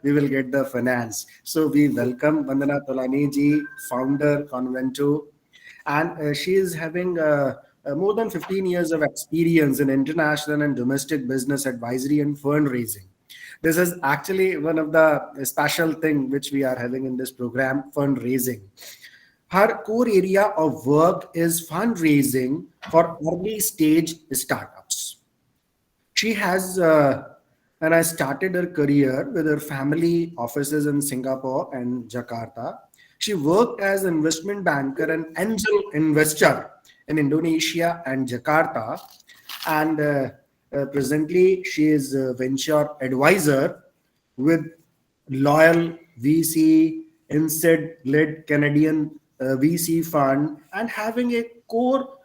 we will get the finance. So we welcome Vandana Tolani ji, founder Convanto, and she is having more than 15 years of experience in international and domestic business advisory and fundraising. This is actually one of the special thing which we are having in this program, fundraising. Her core area of work is fundraising for early stage startups. She has and I started her career with her family offices in Singapore and Jakarta. She worked as an investment banker and angel investor in Indonesia and Jakarta, and presently she is a venture advisor with loyal VC, INSEAD-led Canadian VC fund, and having a core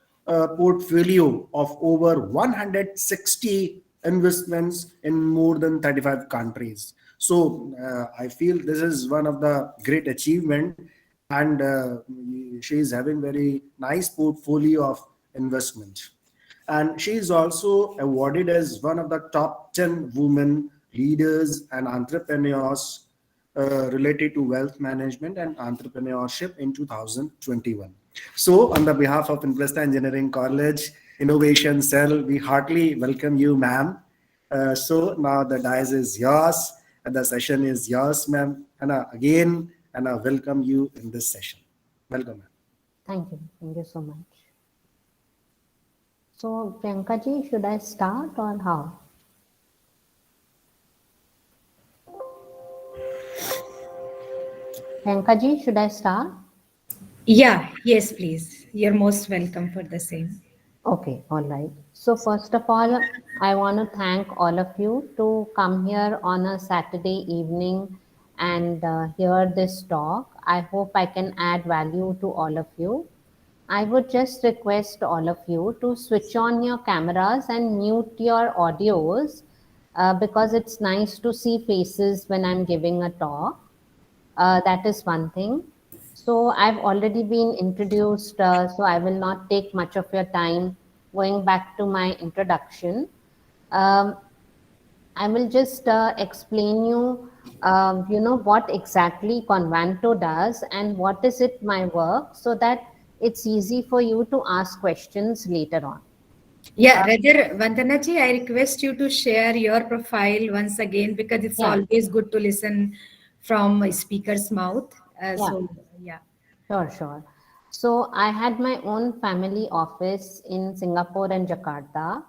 portfolio of over 160 investments in more than 35 countries. So I feel this is one of the great achievement, and she is having very nice portfolio of investment. And she is also awarded as one of the top 10 women leaders and entrepreneurs related to wealth management and entrepreneurship in 2021. So, on the behalf of Indraprastha Engineering College Innovation Cell, we heartily welcome you, ma'am. So now the dice is yours, and the session is yours, ma'am. And again, and I welcome you in this session. Welcome, ma'am. Thank you. Thank you so much. So, Priyanka ji, should I start or how? Priyanka ji, should I start? Yeah, yes, please. You're most welcome for the same. Okay, all right. So first of all, I want to thank all of you to come here on a Saturday evening and hear this talk. I hope I can add value to all of you. I would just request all of you to switch on your cameras and mute your audios because it's nice to see faces when I'm giving a talk. That is one thing. So I've already been introduced, so I will not take much of your time going back to my introduction. Um, I will just explain you, what exactly Convanto does and what is it my work, so that it's easy for you to ask questions later on. Yeah, rather, Vandanaji, I request you to share your profile once again because it's Yeah, always good to listen from a speaker's mouth. yeah. Yeah. Sure, sure. So I had my own family office in Singapore and Jakarta.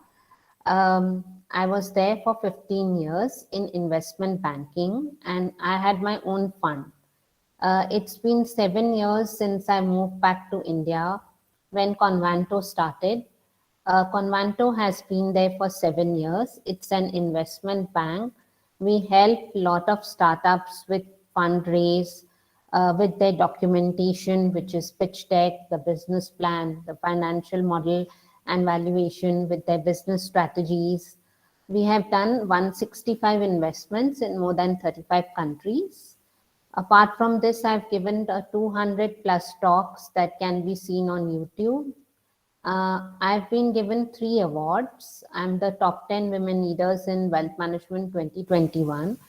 I was there for 15 years in investment banking and I had my own fund. It's been 7 years since I moved back to India when Convanto started. Convanto has been there for 7 years. It's an investment bank. We help a lot of startups with fundraise, with their documentation, which is pitch deck, the business plan, the financial model and valuation with their business strategies. We have done 165 investments in more than 35 countries. Apart from this, I've given 200 plus talks that can be seen on YouTube. I've been given 3 awards. I'm the top 10 women leaders in wealth management 2021.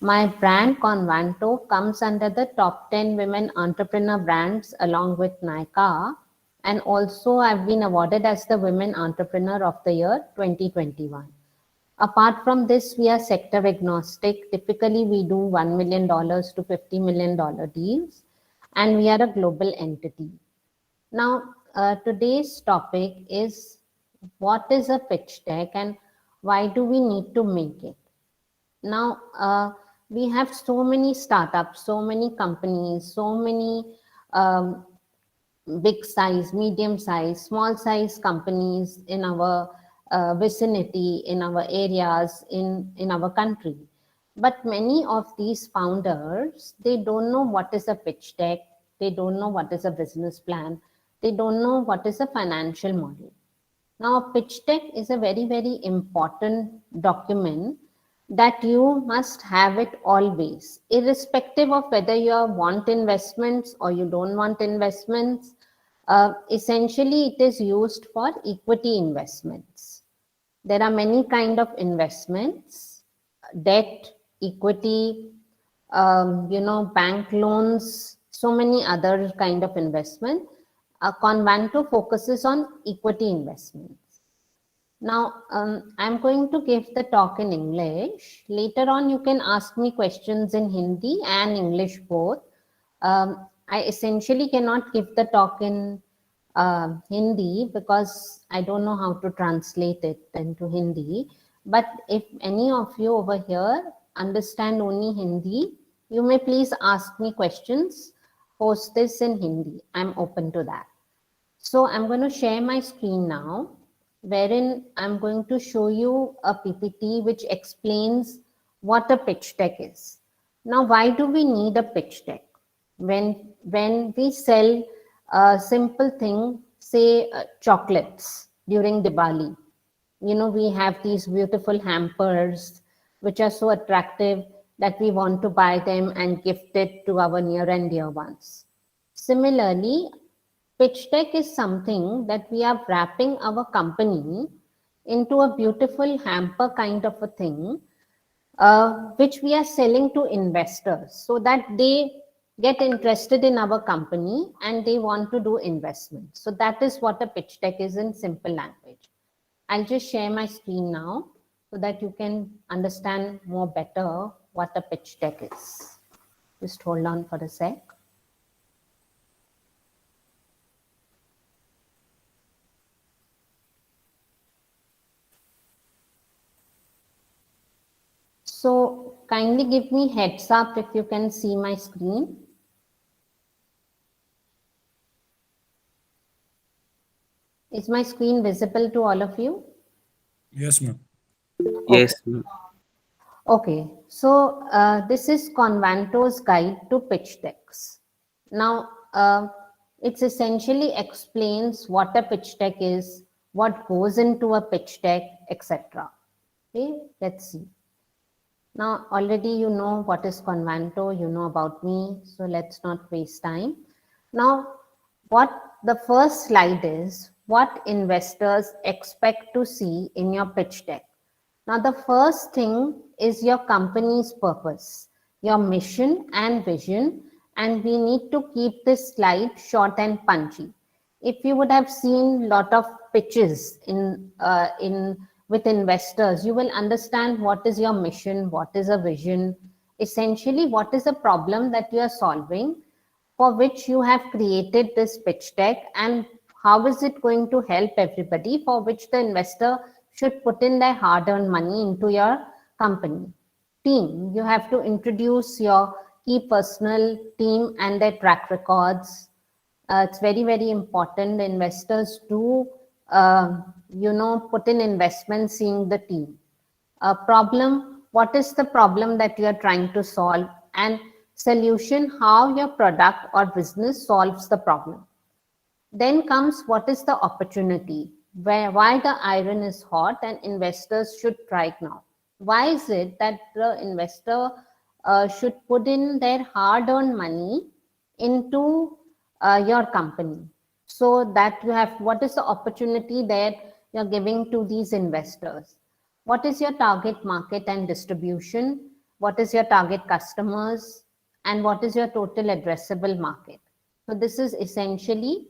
My brand Convanto comes under the top 10 women entrepreneur brands along with Nika. And also I've been awarded as the Women Entrepreneur of the Year 2021. Apart from this, we are sector agnostic. Typically, we do $1 million to $50 million deals, and we are a global entity. Now, today's topic is what is a pitch deck and why do we need to make it? Now, we have so many startups, so many companies, so many um, big size, medium size, small size companies in our vicinity, in our areas, in our country. But many of these founders, they don't know what is a pitch deck, they don't know what is a business plan, they don't know what is a financial model. Now, a pitch deck is a very, very important document that you must have it always, irrespective of whether you want investments or you don't want investments. Essentially, it is used for equity investments. There are many kind of investments, debt, equity, bank loans, so many other kind of investment. Convanto focuses on equity investments. Now, I'm going to give the talk in English. Later on, you can ask me questions in Hindi and English both. I essentially cannot give the talk in Hindi because I don't know how to translate it into Hindi. But if any of you over here understand only Hindi, you may please ask me questions. Post this in Hindi. I'm open to that. So I'm going to share my screen now, wherein I'm going to show you a PPT which explains what a pitch deck is. Now, why do we need a pitch deck? When we sell a simple thing, say chocolates during Diwali, we have these beautiful hampers which are so attractive that we want to buy them and gift it to our near and dear ones. Similarly, pitch deck is something that we are wrapping our company into a beautiful hamper kind of a thing, which we are selling to investors so that they get interested in our company and they want to do investment. So that is what a pitch deck is in simple language. I'll just share my screen now so that you can understand more better what a pitch deck is. Just hold on for a sec. So kindly give me heads up if you can see my screen. Is my screen visible to all of you? Yes, ma'am. Yes, ma'am. Okay, so this is Convanto's guide to pitch decks. Now, it essentially explains what a pitch deck is, what goes into a pitch deck, etc. Okay, let's see. Now, already you know what is Convanto, you know about me, so let's not waste time. Now, what the first slide is, what investors expect to see in your pitch deck. Now, the first thing is your company's purpose, your mission and vision, and we need to keep this slide short and punchy. If you would have seen a lot of pitches with investors, you will understand what is your mission, what is a vision, essentially what is the problem that you are solving, for which you have created this pitch deck, and how is it going to help everybody, for which the investor should put in their hard-earned money into your company. Team, you have to introduce your key personal team and their track records. It's very, very important. Investors do, put in investment seeing the team. Problem, what is the problem that you are trying to solve? And solution, how your product or business solves the problem. Then comes what is the opportunity, why the iron is hot and investors should try now. Why is it that the investor should put in their hard-earned money into your company? So that you have, what is the opportunity that you're giving to these investors? What is your target market and distribution? What is your target customers? And what is your total addressable market? So this is essentially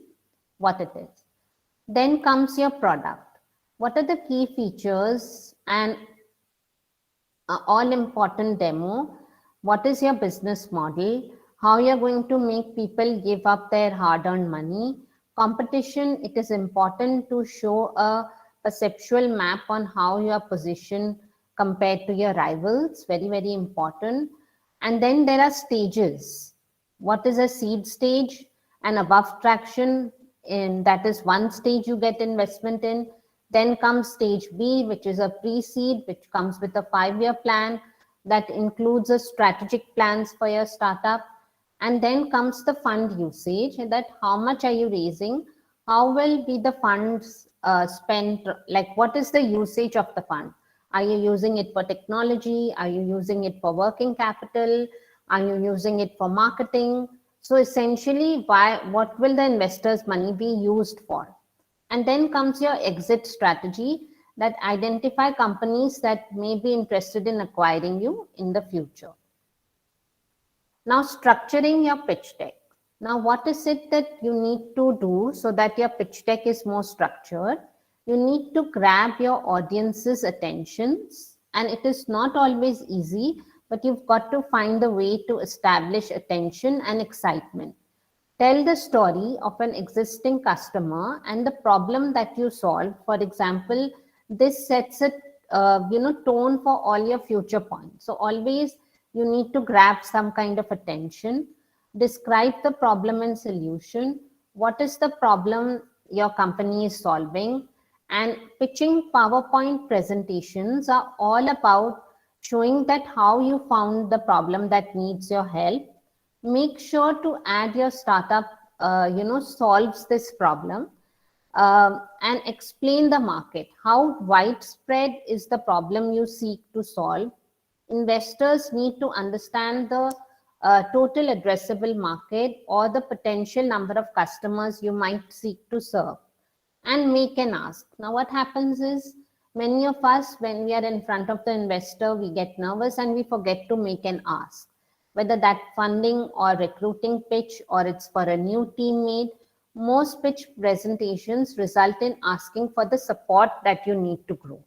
what it is. Then comes your product. What are the key features and all important demo? What is your business model? How you're going to make people give up their hard-earned money? Competition, it is important to show a perceptual map on how you are positioned compared to your rivals. Very, very important. And then there are stages. What is a seed stage? And above traction, in that is one stage you get investment in. Then comes stage B, which is a pre-seed, which comes with a 5-year plan that includes a strategic plans for your startup. And then comes the fund usage, that how much are you raising? How will be the funds spent? Like what is the usage of the fund? Are you using it for technology? Are you using it for working capital? Are you using it for marketing? So essentially, what will the investors' money be used for? And then comes your exit strategy, that identify companies that may be interested in acquiring you in the future. Now, structuring your pitch deck. Now, what is it that you need to do so that your pitch deck is more structured? You need to grab your audience's attentions, and it is not always easy, but you've got to find the way to establish attention and excitement. Tell the story of an existing customer and the problem that you solve. For example, this sets a tone for all your future points. So always you need to grab some kind of attention. Describe the problem and solution. What is the problem your company is solving? And pitching PowerPoint presentations are all about showing that how you found the problem that needs your help. Make sure to add your startup solves this problem, and explain the market. How widespread is the problem you seek to solve? Investors need to understand the total addressable market or the potential number of customers you might seek to serve. And make an ask. Now, what happens is many of us, when we are in front of the investor, we get nervous and we forget to make an ask. Whether that funding or recruiting pitch or it's for a new teammate, most pitch presentations result in asking for the support that you need to grow.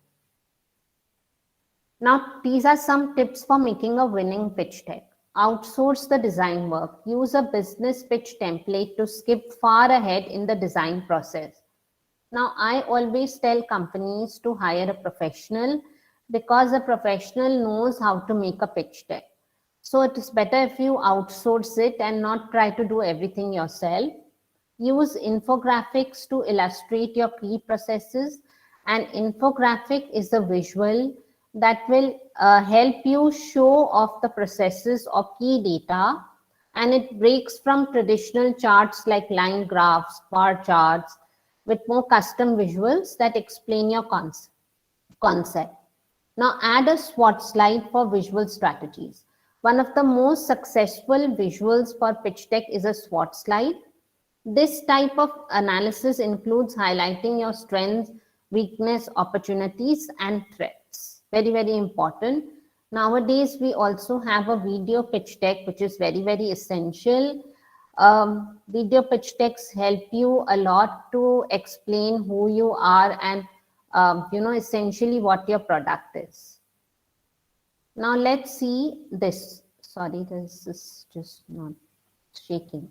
Now, these are some tips for making a winning pitch deck. Outsource the design work. Use a business pitch template to skip far ahead in the design process. Now, I always tell companies to hire a professional because a professional knows how to make a pitch deck. So it is better if you outsource it and not try to do everything yourself. Use infographics to illustrate your key processes. An infographic is a visual that will help you show off the processes or key data, and it breaks from traditional charts like line graphs, bar charts, with more custom visuals that explain your concept. Now add a SWOT slide for visual strategies. One of the most successful visuals for pitch deck is a SWOT slide. This type of analysis includes highlighting your strengths, weakness, opportunities, and threats. Very, very important. Nowadays, we also have a video pitch deck, which is very, very essential. Video pitch decks help you a lot to explain who you are and essentially what your product is. Now let's see this. Sorry, this is just not shaking.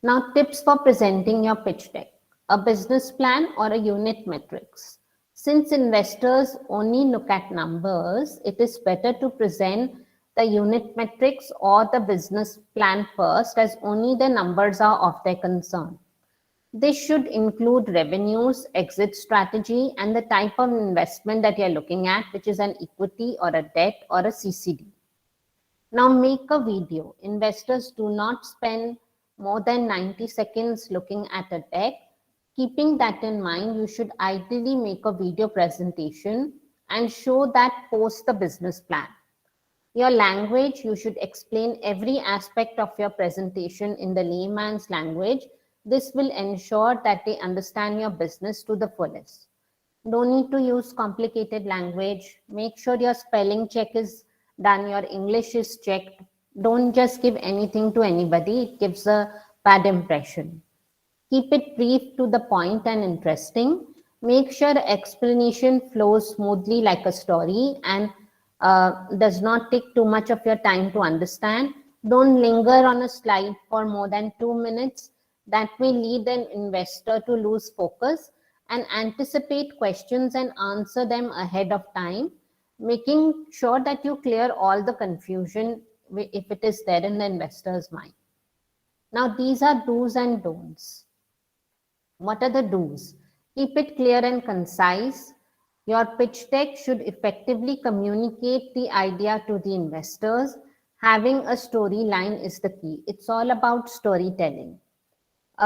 Now, tips for presenting your pitch deck: a business plan or a unit metrics. Since investors only look at numbers, it is better to present the unit metrics or the business plan first, as only the numbers are of their concern. This should include revenues, exit strategy, and the type of investment that you're looking at, which is an equity or a debt or a CCD. Now make a video. Investors do not spend more than 90 seconds looking at a deck. Keeping that in mind, you should ideally make a video presentation and show that post the business plan. Your language, you should explain every aspect of your presentation in the layman's language. This will ensure that they understand your business to the fullest. No need to use complicated language. Make sure your spelling check is done, your English is checked. Don't just give anything to anybody. It gives a bad impression. Keep it brief, to the point, and interesting. Make sure explanation flows smoothly like a story and does not take too much of your time to understand. Don't linger on a slide for more than 2 minutes. That may lead an investor to lose focus. And anticipate questions and answer them ahead of time, making sure that you clear all the confusion if it is there in the investor's mind. Now, these are do's and don'ts. What are the do's? Keep it clear and concise. Your pitch deck should effectively communicate the idea to the investors. Having a storyline is the key. It's all about storytelling.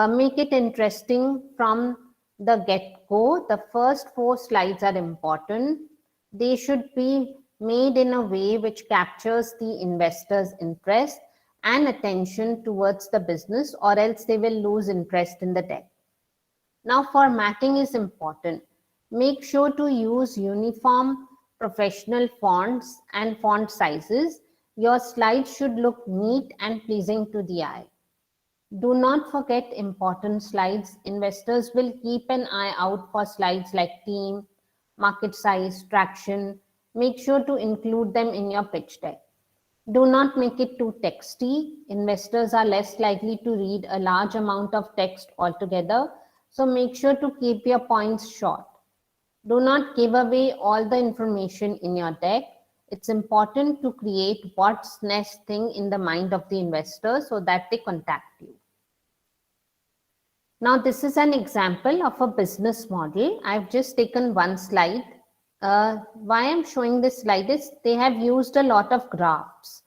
Make it interesting from the get-go. The first 4 slides are important. They should be made in a way which captures the investor's interest and attention towards the business, or else they will lose interest in the deck. Now, formatting is important. Make sure to use uniform professional fonts and font sizes. Your slides should look neat and pleasing to the eye. Do not forget important slides. Investors will keep an eye out for slides like team, market size, traction. Make sure to include them in your pitch deck. Do not make it too texty. Investors are less likely to read a large amount of text altogether, so make sure to keep your points short. Do not give away all the information in your deck. It's important to create what's next thing in the mind of the investor so that they contact you. Now, this is an example of a business model. I've just taken one slide. Why I'm showing this slide is they have used a lot of graphs.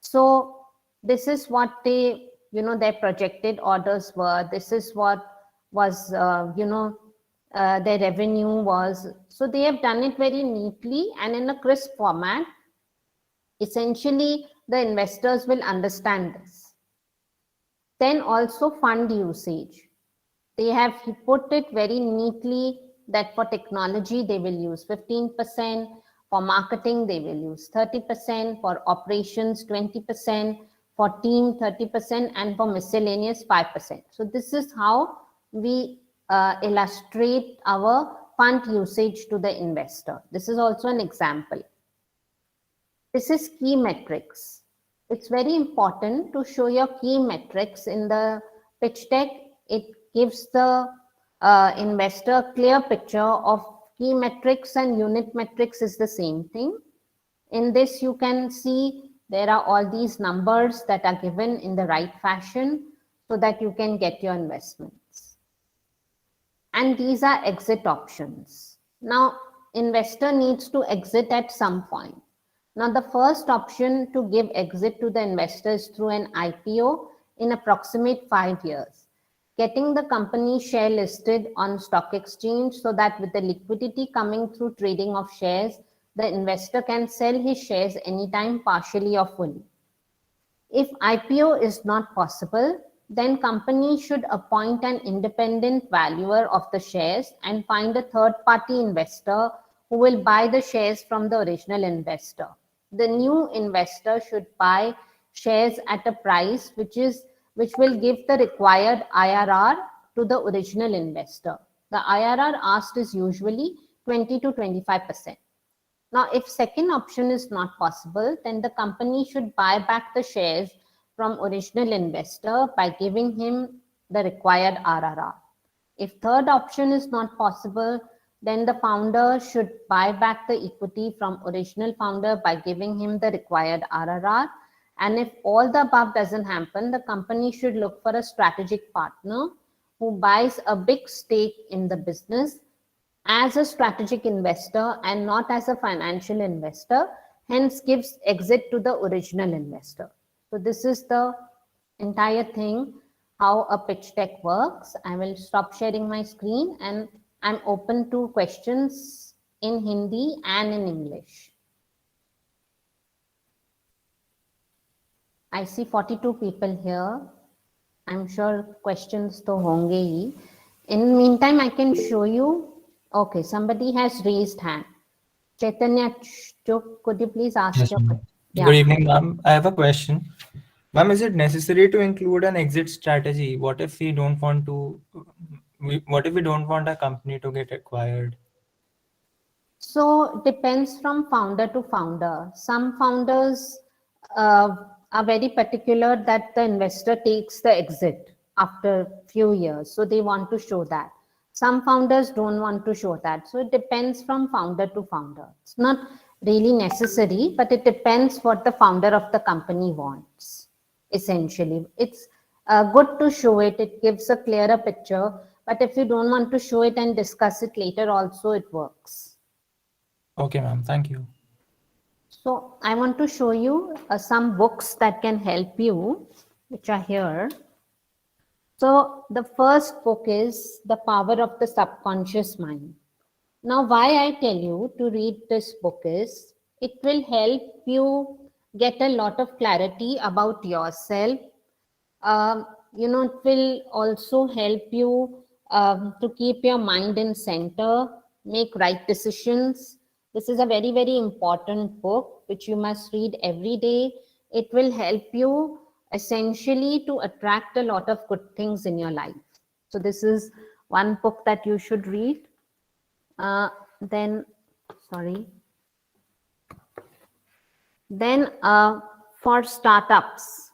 So this is what they, their projected orders were. This is what was, their revenue was. So they have done it very neatly and in a crisp format. Essentially, the investors will understand this. Then also fund usage. They have put it very neatly that for technology, they will use 15%, for marketing, they will use 30%, for operations, 20%, for team, 30%, and for miscellaneous, 5%. So this is how we illustrate our fund usage to the investor. This is also an example. This is key metrics. It's very important to show your key metrics in the pitch deck. It gives the investor a clear picture of key metrics, and unit metrics is the same thing. In this, you can see there are all these numbers that are given in the right fashion so that you can get your investments. And these are exit options. Now, investor needs to exit at some point. Now, the first option to give exit to the investors through an IPO in approximate 5 years. Getting the company share listed on stock exchange so that with the liquidity coming through trading of shares, the investor can sell his shares anytime partially or fully. If IPO is not possible, then company should appoint an independent valuer of the shares and find a third-party investor who will buy the shares from the original investor. The new investor should buy shares at a price which will give the required IRR to the original investor. The IRR asked is usually 20 to 25%. Now, if second option is not possible, then the company should buy back the shares from original investor by giving him the required RRR. If third option is not possible, then the founder should buy back the equity from original founder by giving him the required RRR. And if all the above doesn't happen, the company should look for a strategic partner who buys a big stake in the business as a strategic investor and not as a financial investor, hence gives exit to the original investor. So this is the entire thing, how a pitch deck works. I will stop sharing my screen and I'm open to questions in Hindi and in English. I see 42 people here. I'm sure questions to honge hi. In meantime, I can show you. Okay, somebody has raised hand. Chaitanya Chuk, could you please ask Yes, your ma'am. question? Yeah. Good evening, ma'am. I have a question. Ma'am, is it necessary to include an exit strategy? What if we don't want a company to get acquired? So depends from founder to founder. Some founders are very particular that the investor takes the exit after few years. So they want to show that. Some founders don't want to show that. So it depends from founder to founder. It's not really necessary, but it depends what the founder of the company wants. Essentially, it's good to show it. It gives a clearer picture. But if you don't want to show it and discuss it later, also it works. Okay, ma'am. Thank you. So I want to show you some books that can help you, which are here. So the first book is The Power of the Subconscious Mind. Now, why I tell you to read this book is it will help you get a lot of clarity about yourself. It will also help you to keep your mind in center, make right decisions. This is a very, very important book which you must read every day it will help you essentially to attract a lot of good things in your life. So this is one book that you should read. Then for startups,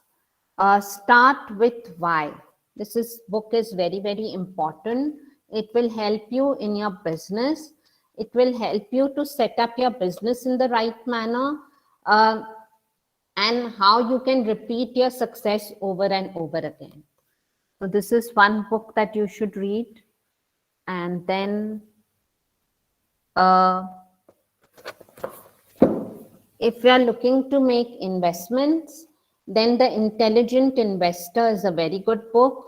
start with why. This book is very, very important. It will help you in your business. It will help you to set up your business in the right manner, and how you can repeat your success over and over again. So this is one book that you should read. And then if you are looking to make investments, then The Intelligent Investor is a very good book.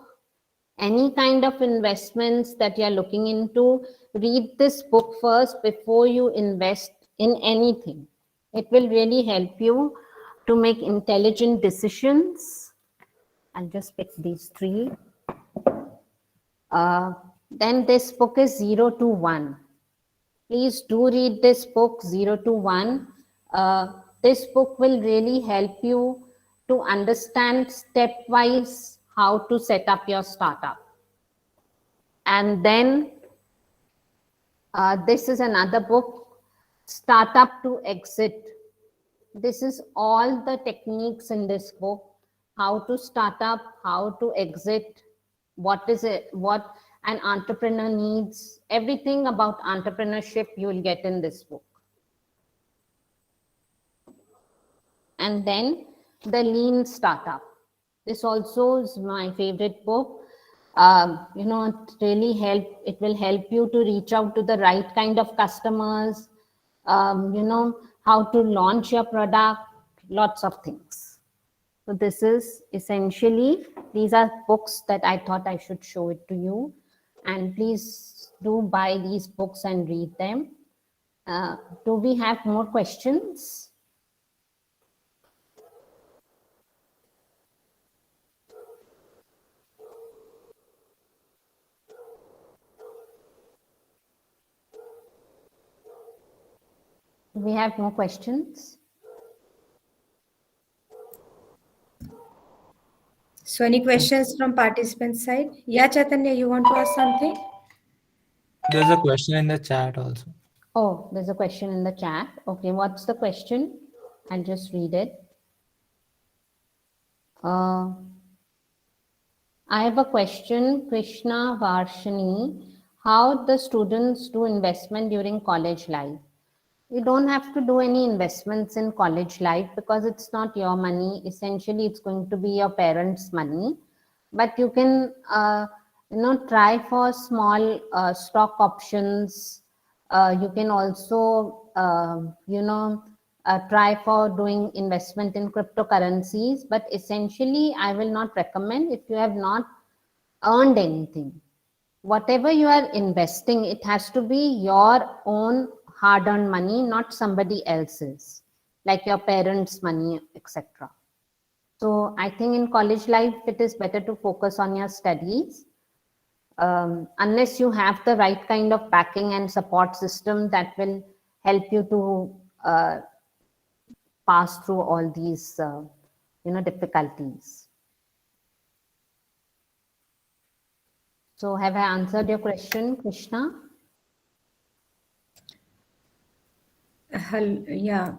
Any kind of investments that you're looking into, read this book first before you invest in anything. It will really help you to make intelligent decisions. I'll just pick these three. Then this book is 0 to 1. Please do read this book, 0 to 1. This book will really help you to understand stepwise how to set up your startup. And then this is another book, Startup to Exit. This is all the techniques in this book, how to start up, how to exit, what an entrepreneur needs, everything about entrepreneurship you will get in this book. And then The Lean Startup. This also is my favorite book. It will help you to reach out to the right kind of customers, how to launch your product, lots of things. So this is essentially, these are books that I thought I should show it to you. And please do buy these books and read them. Do we have more questions? Do we have more questions? So any questions from participants side? Yeah, Chaitanya, you want to ask something? There's a question in the chat also. Oh, there's a question in the chat. Okay, what's the question? I'll just read it. I have a question, Krishna Varshini. How the students do investment during college life? You don't have to do any investments in college life because it's not your money. Essentially, it's going to be your parents' money. But you can, try for small stock options. You can also, try for doing investment in cryptocurrencies. But essentially, I will not recommend if you have not earned anything. Whatever you are investing, it has to be your own hard-earned money, not somebody else's, like your parents' money, etc. So I think in college life, it is better to focus on your studies. Unless you have the right kind of backing and support system that will help you to pass through all these, difficulties. So have I answered your question, Krishna? Yeah.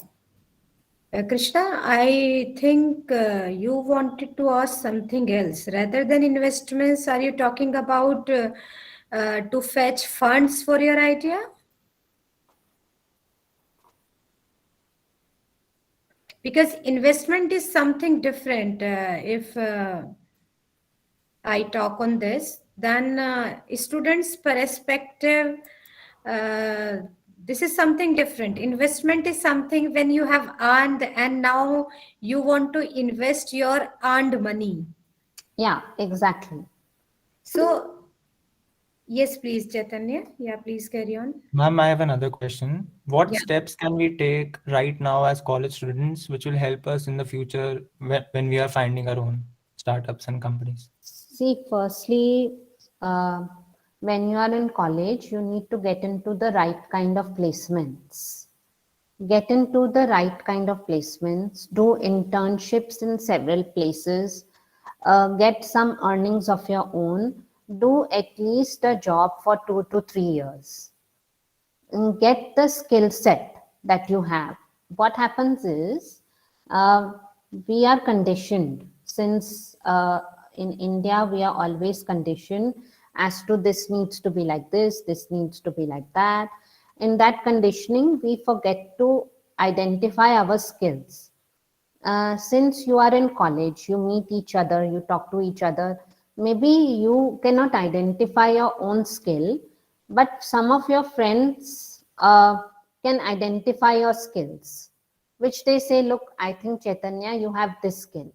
Krishna, I think you wanted to ask something else. Rather than investments, are you talking about to fetch funds for your idea? Because investment is something different. If I talk on this, then students' perspective, this is something different. Investment is something when you have earned and now you want to invest your earned money. Yeah, exactly. So, yes, please, Chaitanya. Yeah, please carry on. Ma'am, I have another question. What Yeah. steps can we take right now as college students which will help us in the future when we are finding our own startups and companies? See, firstly, when you are in college, you need to get into the right kind of placements. get into the right kind of placements, do internships in several places, get some earnings of your own, do at least a job for 2 to 3 years, and get the skill set that you have. What happens is uh, we are conditioned since in India, we are always conditioned as to this needs to be like this needs to be like that. In that conditioning, we forget to identify our skills. Since you are in college, you meet each other, you talk to each other. Maybe you cannot identify your own skill, but some of your friends can identify your skills, which they say, look, I think Chaitanya, you have this skill.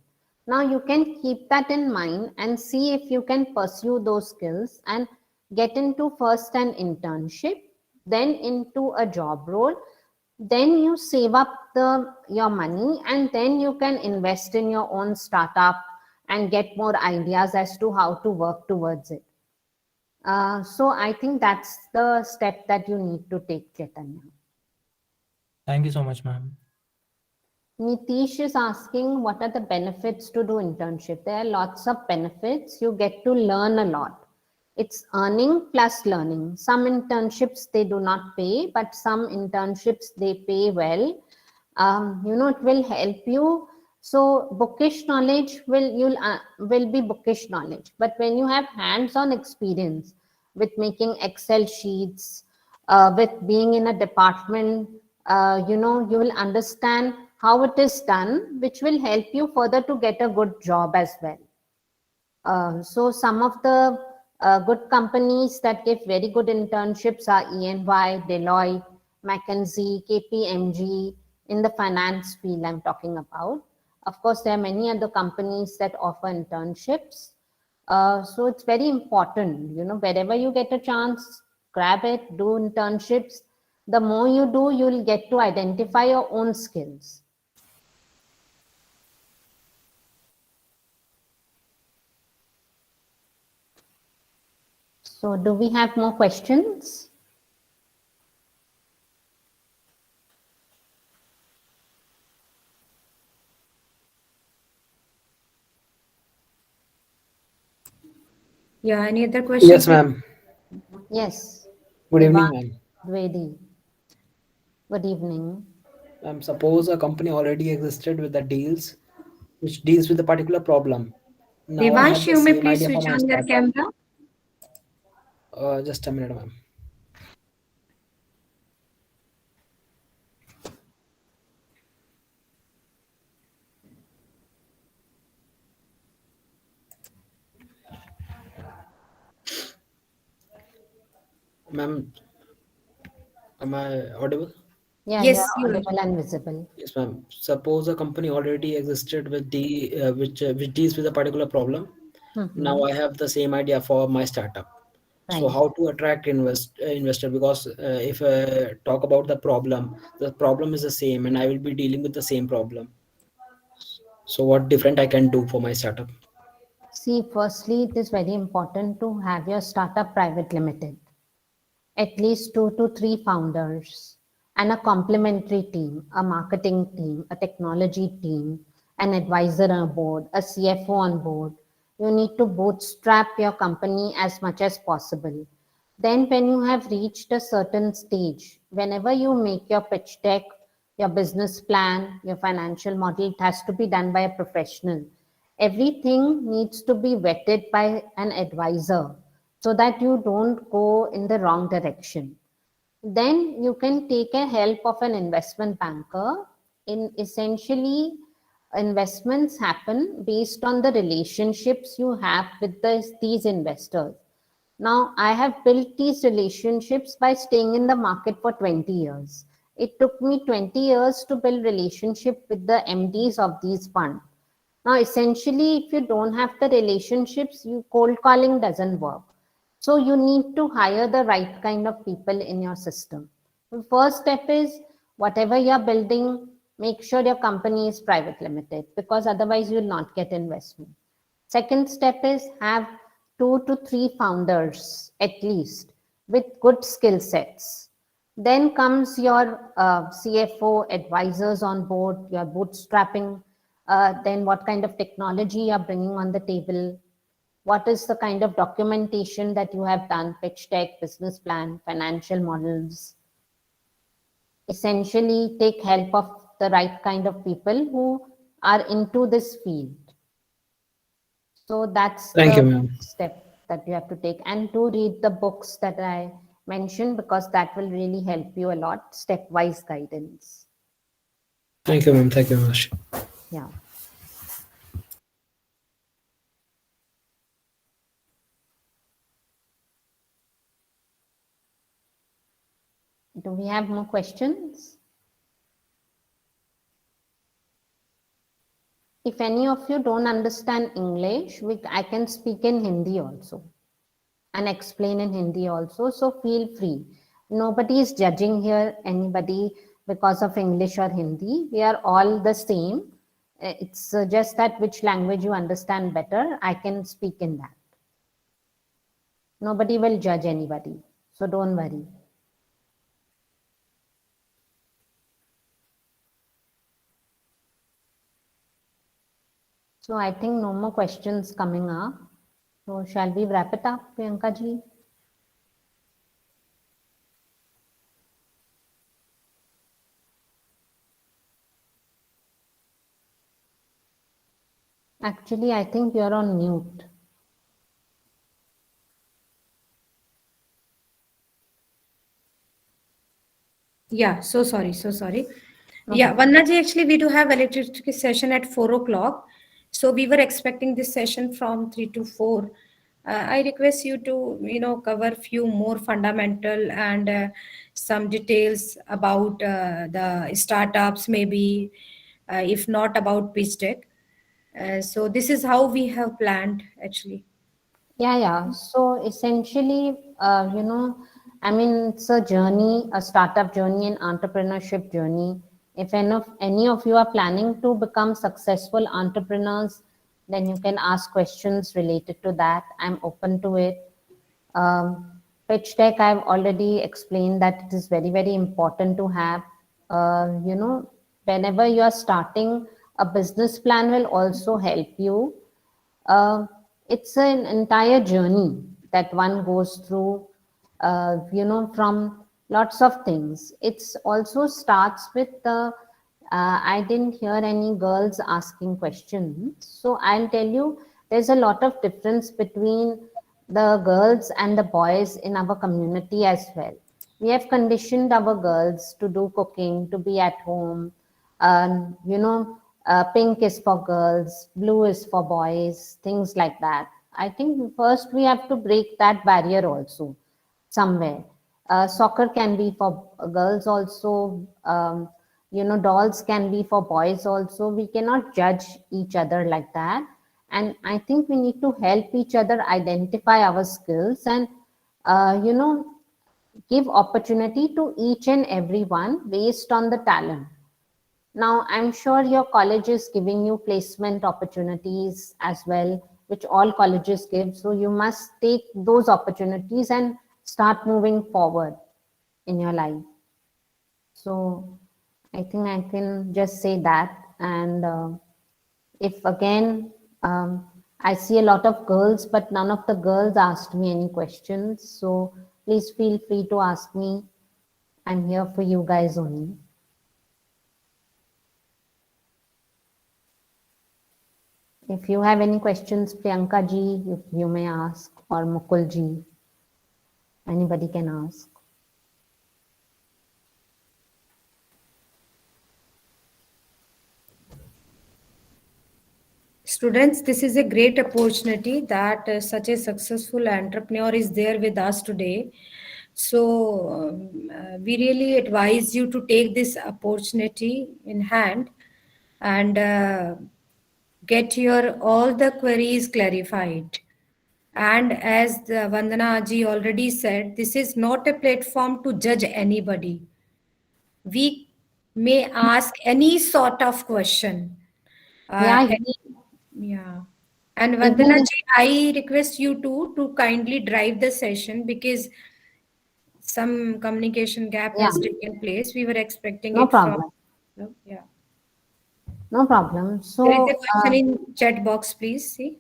Now you can keep that in mind and see if you can pursue those skills and get into first an internship, then into a job role, then you save up your money, and then you can invest in your own startup and get more ideas as to how to work towards it. So I think that's the step that you need to take, Chaitanya. Thank you so much, ma'am. Nitish is asking, what are the benefits to do internship? There are lots of benefits. You get to learn a lot. It's earning plus learning. Some internships they do not pay, but some internships they pay well. It will help you. So bookish knowledge will be bookish knowledge. But when you have hands-on experience with making Excel sheets, with being in a department, you will understand how it is done, which will help you further to get a good job as well. So some of the good companies that give very good internships are EY, Deloitte, McKinsey, KPMG, in the finance field I'm talking about. Of course, there are many other companies that offer internships. So it's very important, wherever you get a chance, grab it, do internships. The more you do, you'll get to identify your own skills. So do we have more questions? Yeah, any other questions? Yes, ma'am. Yes. Good evening, Vivek ma'am. Dwivedi. Good evening. Suppose a company already existed with the deals, which deals with a particular problem. Now I have Devansh, the you may same please idea for switch my on your startup. camera. Just a minute, ma'am. Ma'am, am I audible? Yeah, you're Yes, you are. audible and visible. Yes, ma'am. Suppose a company already existed with which deals with a particular problem. Now Mm-hmm. I have the same idea for my startup. So Right. how to attract investor? Because if I talk about the problem is the same, and I will be dealing with the same problem. So what different I can do for my startup? See, firstly, it is very important to have your startup private limited, at least 2 to 3 founders, and a complementary team, a marketing team, a technology team, an advisor on board, a CFO on board. You need to bootstrap your company as much as possible. Then, when you have reached a certain stage, whenever you make your pitch deck, your business plan, your financial model, it has to be done by a professional. Everything needs to be vetted by an advisor so that you don't go in the wrong direction. Then you can take a help of an investment banker. In essentially, investments happen based on the relationships you have with these investors. Now, I have built these relationships by staying in the market for 20 years. It took me 20 years to build relationship with the MDs of these funds. Now, essentially, if you don't have the relationships, you cold calling doesn't work. So you need to hire the right kind of people in your system. The first step is whatever you're building, make sure your company is private limited because otherwise you'll not get investment. Second step is have 2 to 3 founders at least with good skill sets. Then comes your CFO advisors on board, your bootstrapping, then what kind of technology you're bringing on the table, what is the kind of documentation that you have done, pitch deck, business plan, financial models. Essentially, take help of the right kind of people who are into this field. So that's Thank you, the ma'am. step that you have to take. And to read the books that I mentioned, because that will really help you a lot, stepwise guidance. Thank you, ma'am. Thank you very much. Yeah. Do we have more questions? If any of you don't understand English, I can speak in Hindi also and explain in Hindi also. So feel free. Nobody is judging here anybody because of English or Hindi. We are all the same. It's just that which language you understand better, I can speak in that. Nobody will judge anybody. So don't worry. So I think no more questions coming up. So shall we wrap it up, Priyanka ji? Actually, I think you're on mute. Yeah, so sorry, so sorry. No Yeah, problem. Vanna ji, actually, we do have electricity session at 4 o'clock. So we were expecting this session from 3 to 4. I request you to, cover few more fundamental and some details about the startups, maybe, if not about pitch deck. So this is how we have planned, actually. Yeah. So essentially, I mean, it's a journey, a startup journey, an entrepreneurship journey. If any of you are planning to become successful entrepreneurs, then you can ask questions related to that. I'm open to it. Um, Pitch deck, I've already explained that it is very, very important to have. You know, whenever you are starting, a business plan will also help you. uh, it's an entire journey that one goes through, from lots of things. It's also starts with the, I didn't hear any girls asking questions. So I'll tell you, there's a lot of difference between the girls and the boys in our community as well. We have conditioned our girls to do cooking, to be at home, you know, pink is for girls, blue is for boys, things like that. I think first we have to break that barrier also somewhere. Soccer can be for girls also, dolls can be for boys also. We cannot judge each other like that. And I think we need to help each other identify our skills and, you know, give opportunity to each and every one based on the talent. Now, I'm sure your college is giving you placement opportunities as well, which all colleges give. So you must take those opportunities and start moving forward in your life. So I think I can just say that. And if again, um, I see a lot of girls, but none of the girls asked me any questions. So please feel free to ask me. I'm here for you guys only. If you have any questions, Priyanka ji, you may ask, or Mukul ji. Anybody can ask. Students, this is a great opportunity that such a successful entrepreneur is there with us today. So we really advise you to take this opportunity in hand and get your all the queries clarified. And as the Vandana ji already said, this is not a platform to judge anybody. We may ask any sort of question. Yeah, Yeah. And even Vandana ji, I request you to kindly drive the session, because some communication gap Yeah. has taken place. We were expecting No it from. problem. No, yeah. No problem. There is So, a question in chat box, please see.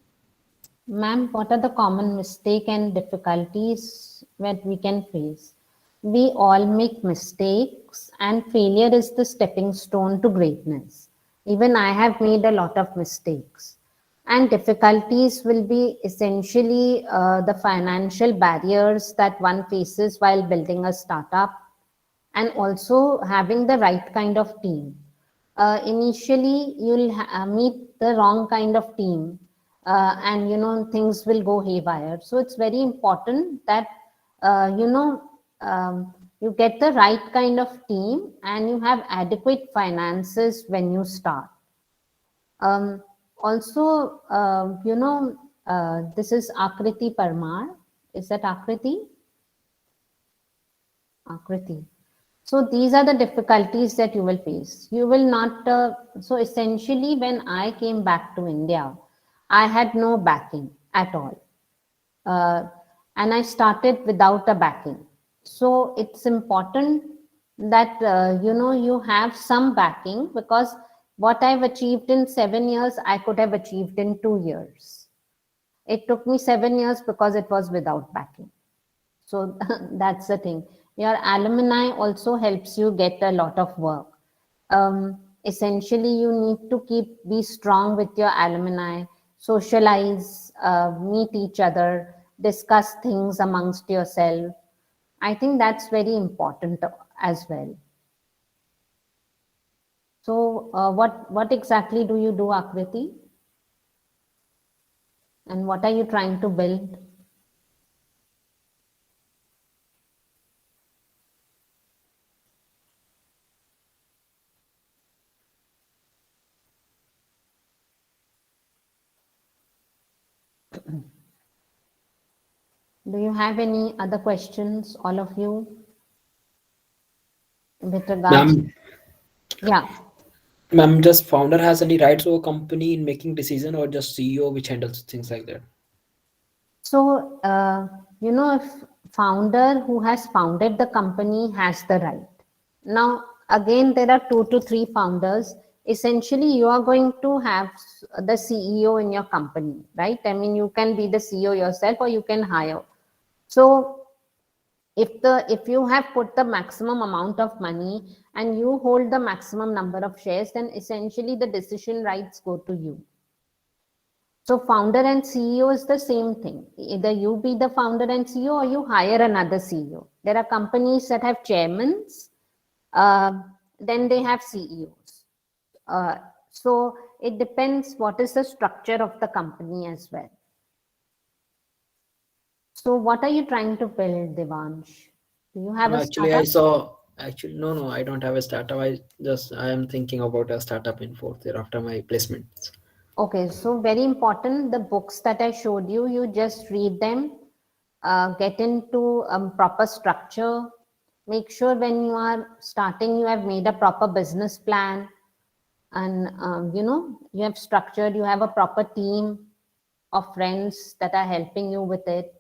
ma'am, what are the common mistake and difficulties that we can face? We all make mistakes, and failure is the stepping stone to greatness. Even I have made a lot of mistakes. And difficulties will be essentially the financial barriers that one faces while building a startup, and also having the right kind of team. Initially, you'll meet the wrong kind of team, and things will go haywire. So it's very important that uh, you know you get the right kind of team and you have adequate finances when you start. Also, this is Akriti Parmar. Is that Akriti? Akriti. So these are the difficulties that you will face. You will not, so essentially when I came back to India, I had no backing at all. Uh, and I started without a backing. So it's important that, you have some backing, because what I've achieved in 7 years, I could have achieved in 2 years. It took me 7 years because it was without backing. So that's the thing. Your alumni also helps you get a lot of work. Essentially, you need to be strong with your alumni, socialize, meet each other, discuss things amongst yourself. I think that's very important as well. So, what exactly do you do, Akriti? And what are you trying to build? Do you have any other questions, all of you, with regards? Ma'am, Yeah. ma'am, just founder has any rights over company in making decision, or just CEO which handles things like that? So, if founder who has founded the company has the right. Now, again, there are 2 to 3 founders. Essentially, you are going to have the CEO in your company, right? I mean, you can be the CEO yourself or you can hire. So, if you have put the maximum amount of money and you hold the maximum number of shares, then essentially the decision rights go to you. So founder and CEO is the same thing. Either you be the founder and CEO or you hire another CEO. There are companies that have chairmen, then they have CEOs. So it depends what is the structure of the company as well. So what are you trying to build, Devansh? Do you have No, a actually, I startup? saw. Actually, no, I don't have a startup. I am thinking about a startup in fourth year after my placements. Okay, so very important, the books that I showed you, you just read them, get into proper structure, make sure when you are starting, you have made a proper business plan, and you have structured, you have a proper team of friends that are helping you with it.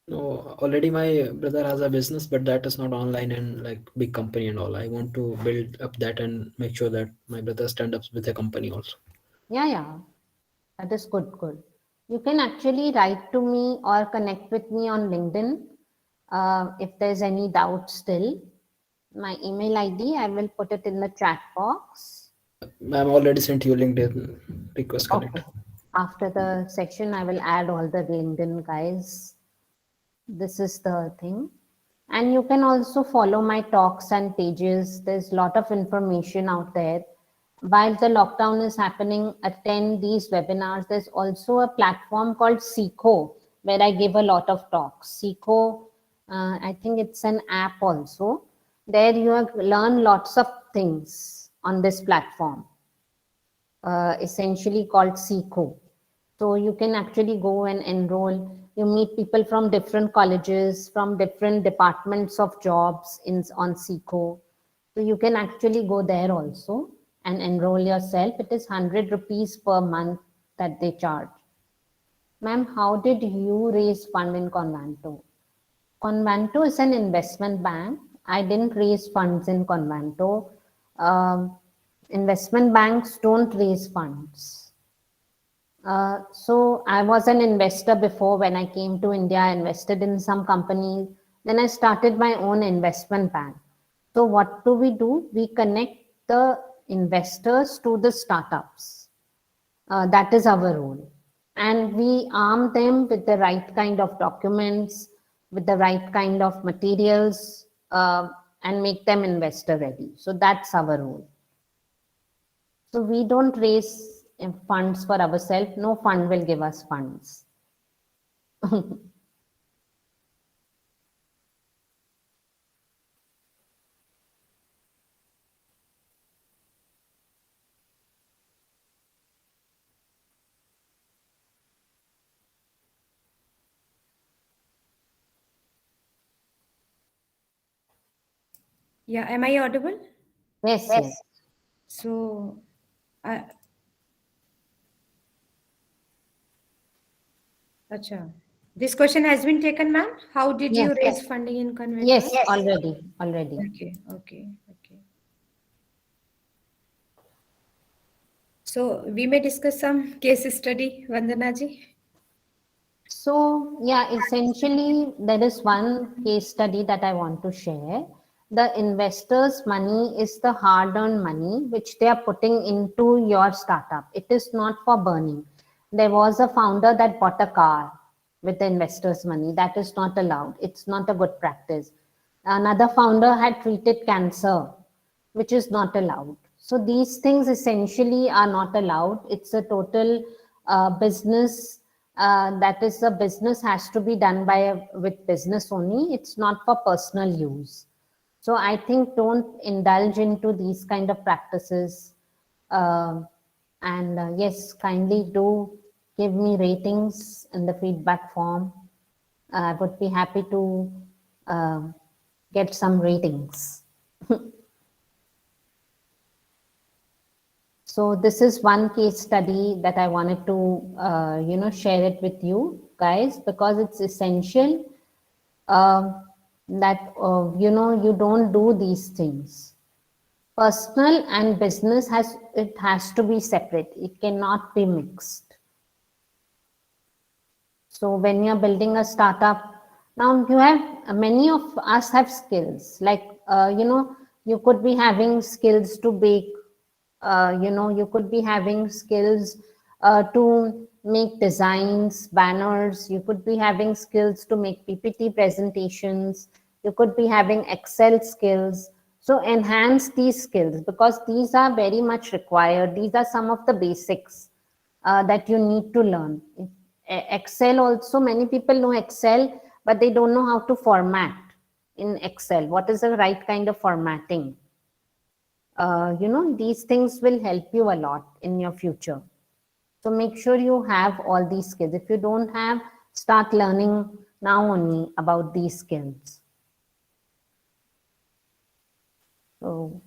No, already my brother has a business, but that is not online and like big company and all. I want to build up that and make sure that my brother stand up with a company also. Yeah, that is good. You can actually write to me or connect with me on LinkedIn if there's any doubt still. My email ID, I will put it in the chat box. I'm already sent you LinkedIn request connect. Okay. After the section, I will add all the LinkedIn guys. This is the thing. And you can also follow my talks and pages. There's a lot of information out there. While the lockdown is happening, attend these webinars. There's also a platform called Seco, where I give a lot of talks. Seco, I think it's an app also. There you learn lots of things on this platform, essentially called Seco. So you can actually go and enroll. You meet people from different colleges, from different departments of jobs on Seco. So you can actually go there also and enroll yourself. It is 100 rupees per month that they charge. Ma'am, how did you raise fund in Convanto? Convanto is an investment bank. I didn't raise funds in Convanto. Investment banks don't raise funds. So I was an investor before. When I came to India, I invested in some companies. Then I started my own investment bank. So what do? We connect the investors to the startups. That is our role. And we arm them with the right kind of documents, with the right kind of materials, and make them investor ready. So that's our role. So we don't raise funds for ourselves. No fund will give us funds. Yeah, am I audible? Yes, yes. So, acha. This question has been taken, ma'am. How did you Yes, raise funding in Convanto? yes, already. Okay, okay, okay. So we may discuss some case study, Vandana ji. So, yeah, essentially, there is one case study that I want to share. The investors' money is the hard earned money which they are putting into your startup. It is not for burning. There was a founder that bought a car with the investors' money. That is not allowed. It's not a good practice. Another founder had treated cancer, which is not allowed. So, these things essentially are not allowed. It's a total business. That is, a business has to be done with business only. It's not for personal use. So I think don't indulge into these kind of practices. And yes, kindly do give me ratings in the feedback form. I would be happy to uh, get some ratings. So this is one case study that I wanted to, share it with you guys, because it's essential that, you don't do these things. Personal and business has to be separate. It cannot be mixed. So when you're building a startup, now you have, many of us have skills, like, you could be having skills to bake, you could be having skills to make designs, banners, you could be having skills to make PPT presentations, you could be having Excel skills. So enhance these skills, because these are very much required. These are some of the basics that you need to learn. Excel also, many people know Excel, but they don't know how to format in Excel. What is the right kind of formatting? These things will help you a lot in your future. So make sure you have all these skills. If you don't have, start learning now only about these skills. So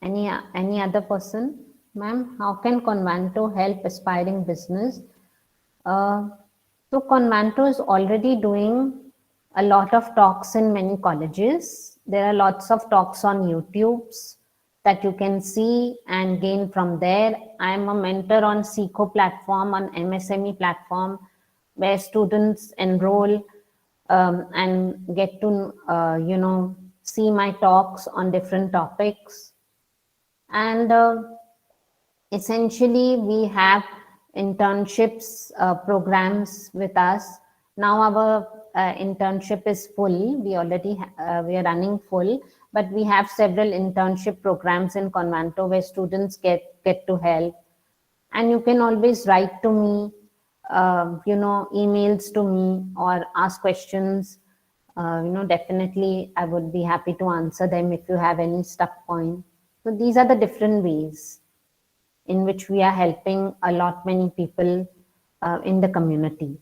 any other person? Ma'am, how can Convanto help aspiring business? So Convanto is already doing a lot of talks in many colleges. There are lots of talks on YouTube's that you can see and gain from there. I am a mentor on SICO platform, on MSME platform, where students enroll and get to, see my talks on different topics. And essentially, we have internships programs with us. Now our internship is full. We already we are running full, but we have several internship programs in Convanto where students get to help. And you can always write to me, emails to me, or ask questions. Definitely I would be happy to answer them if you have any stuck point. So these are the different ways in which we are helping a lot many people in the community.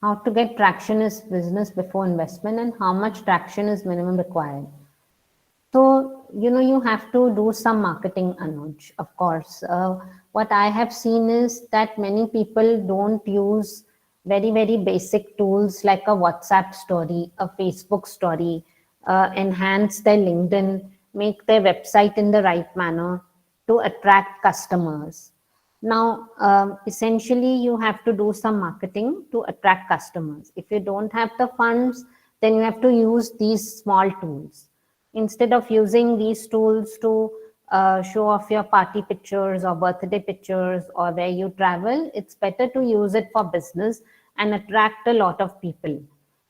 How to get traction is business before investment, and how much traction is minimum required. So you have to do some marketing, Anuj, of course. What I have seen is that many people don't use very, very basic tools like a WhatsApp story, a Facebook story, enhance their LinkedIn, make their website in the right manner to attract customers. Now, essentially, you have to do some marketing to attract customers. If you don't have the funds, then you have to use these small tools. Instead of using these tools to show off your party pictures or birthday pictures or where you travel, it's better to use it for business and attract a lot of people.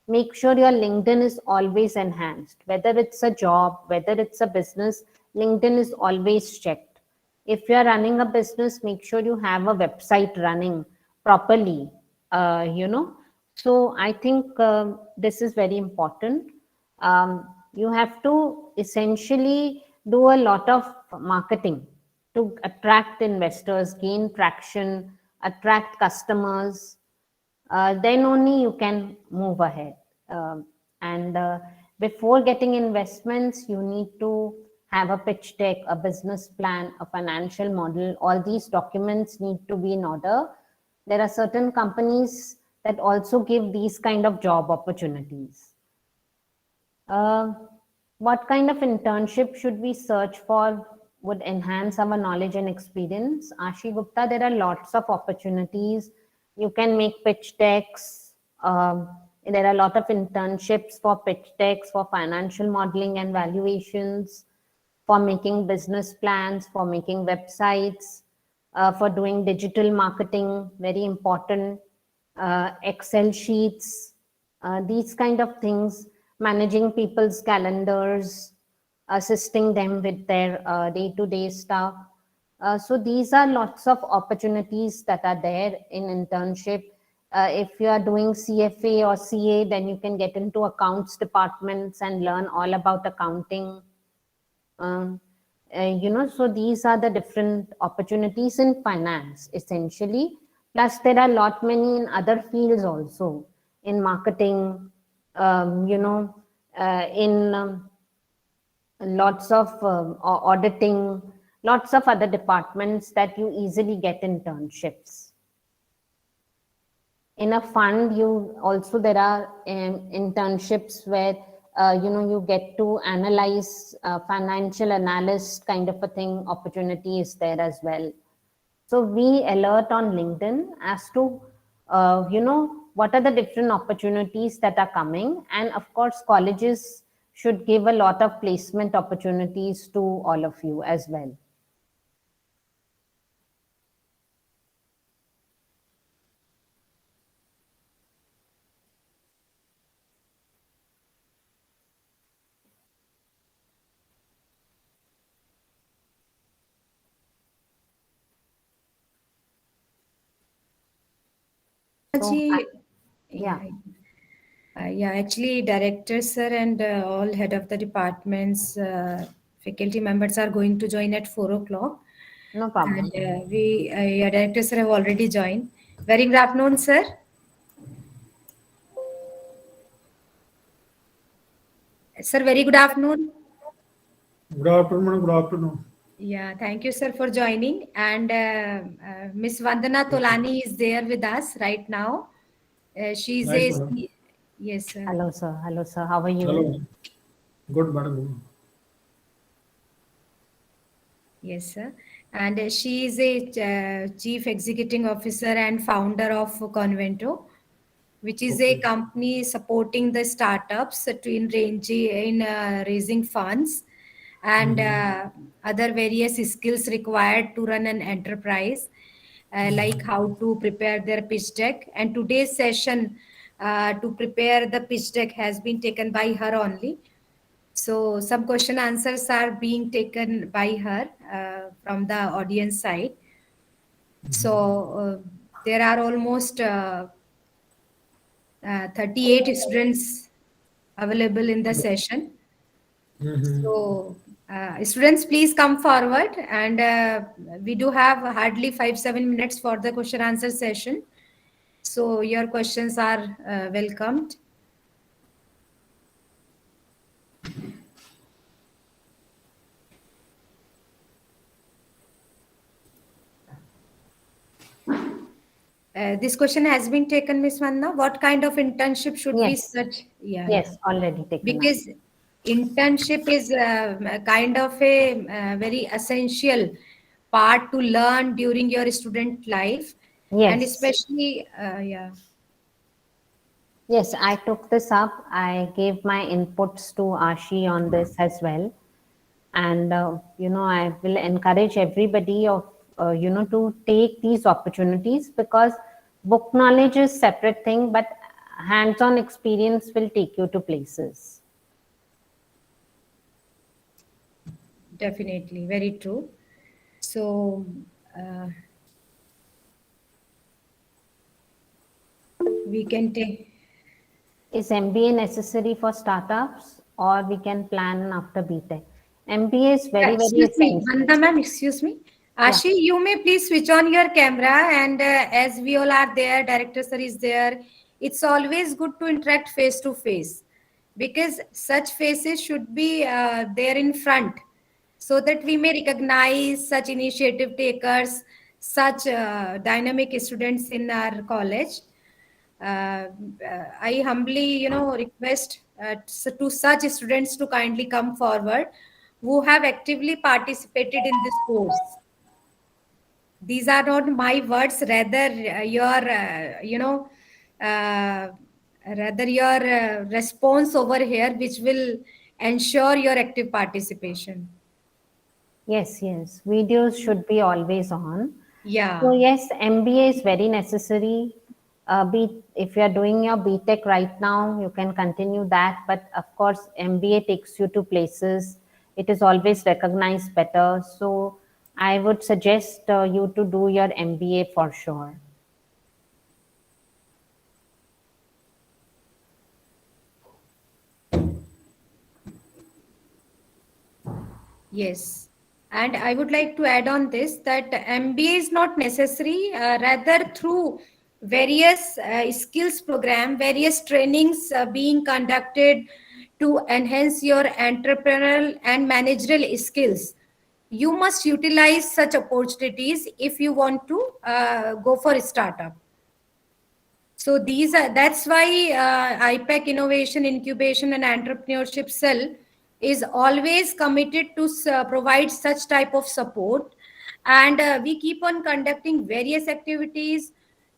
Make sure your LinkedIn is always enhanced. Whether it's a job, whether it's a business, LinkedIn is always checked. If you're running a business, make sure you have a website running properly. So I think this is very important. You have to essentially do a lot of marketing to attract investors, gain traction, attract customers. Then only you can move ahead. And before getting investments, you need to have a pitch deck, a business plan, a financial model. All these documents need to be in order. There are certain companies that also give these kind of job opportunities. Uh, what kind of internship should we search for would enhance our knowledge and experience? Ashi Gupta, there are lots of opportunities. You can make pitch decks. There are a lot of internships for pitch decks, for financial modeling and valuations, for making business plans, for making websites, for doing digital marketing, very important, Excel sheets, these kind of things, managing people's calendars, assisting them with their day-to-day stuff. So these are lots of opportunities that are there in internship. If you are doing CFA or CA, then you can get into accounts departments and learn all about accounting. Um, so these are the different opportunities in finance, essentially. Plus, there are lot many in other fields also, in marketing, in lots of auditing, lots of other departments that you easily get internships. In a fund, there are internships where you get to analyze financial analyst kind of a thing. Opportunity is there as well. So we alert on LinkedIn as to what are the different opportunities that are coming, and of course colleges should give a lot of placement opportunities to all of you as well. So, Yeah. Yeah, actually, director sir and all head of the departments, faculty members are going to join at 4 o'clock. No problem. And yeah, director sir have already joined. Very good afternoon, sir. Sir, very good afternoon. Good afternoon. Good afternoon. Yeah, thank you, sir, for joining. And Miss Vandana Tolani is there with us right now. She's Nice, a madam. yes, sir. Hello, sir. Hello, sir. How are you? Hello. Good, madam. Yes, sir. And she is a chief executive officer and founder of Convanto, which is a Okay. company supporting the startups in raising funds and other various skills required to run an enterprise, like how to prepare their pitch deck. And today's session to prepare the pitch deck has been taken by her only. So some question answers are being taken by her from the audience side. So there are almost 38 students available in the session. So students, please come forward, and we do have hardly 5-7 minutes for the question answer session. So your questions are welcomed. This question has been taken, Miss Vanna. What kind of internship should we Yes. search? Yeah, yeah. Yes, already taken up. Because internship is a kind of a very essential part to learn during your student life, and Yes. especially, yeah. Yes, I took this up. I gave my inputs to Ashi on this as well. And, I will encourage everybody to take these opportunities, because book knowledge is separate thing, but hands-on experience will take you to places. Definitely, very true. So, uh, we can take. Is MBA necessary for startups, or we can plan after BTech? MBA is very, very Excuse me, essential. Vanda ma'am, excuse me. Yeah. Ashi, you may please switch on your camera, and as we all are there, director sir is there. It's always good to interact face to face, because such faces should be there in front, so that we may recognize such initiative takers, such dynamic students in our college. I humbly, request to such students to kindly come forward who have actively participated in this course. These are not my words, rather uh, your response over here, which will ensure your active participation. Yes, yes. Videos should be always on. Yeah. So yes, MBA is very necessary. If you are doing your BTech right now, you can continue that. But of course, MBA takes you to places. It is always recognized better. So I would suggest you to do your MBA for sure. Yes. And I would like to add on this that MBA is not necessary, rather through various skills program, various trainings being conducted to enhance your entrepreneurial and managerial skills. You must utilize such opportunities if you want to go for a startup. So that's why IPAC Innovation, Incubation and Entrepreneurship Cell is always committed to provide such type of support, and we keep on conducting various activities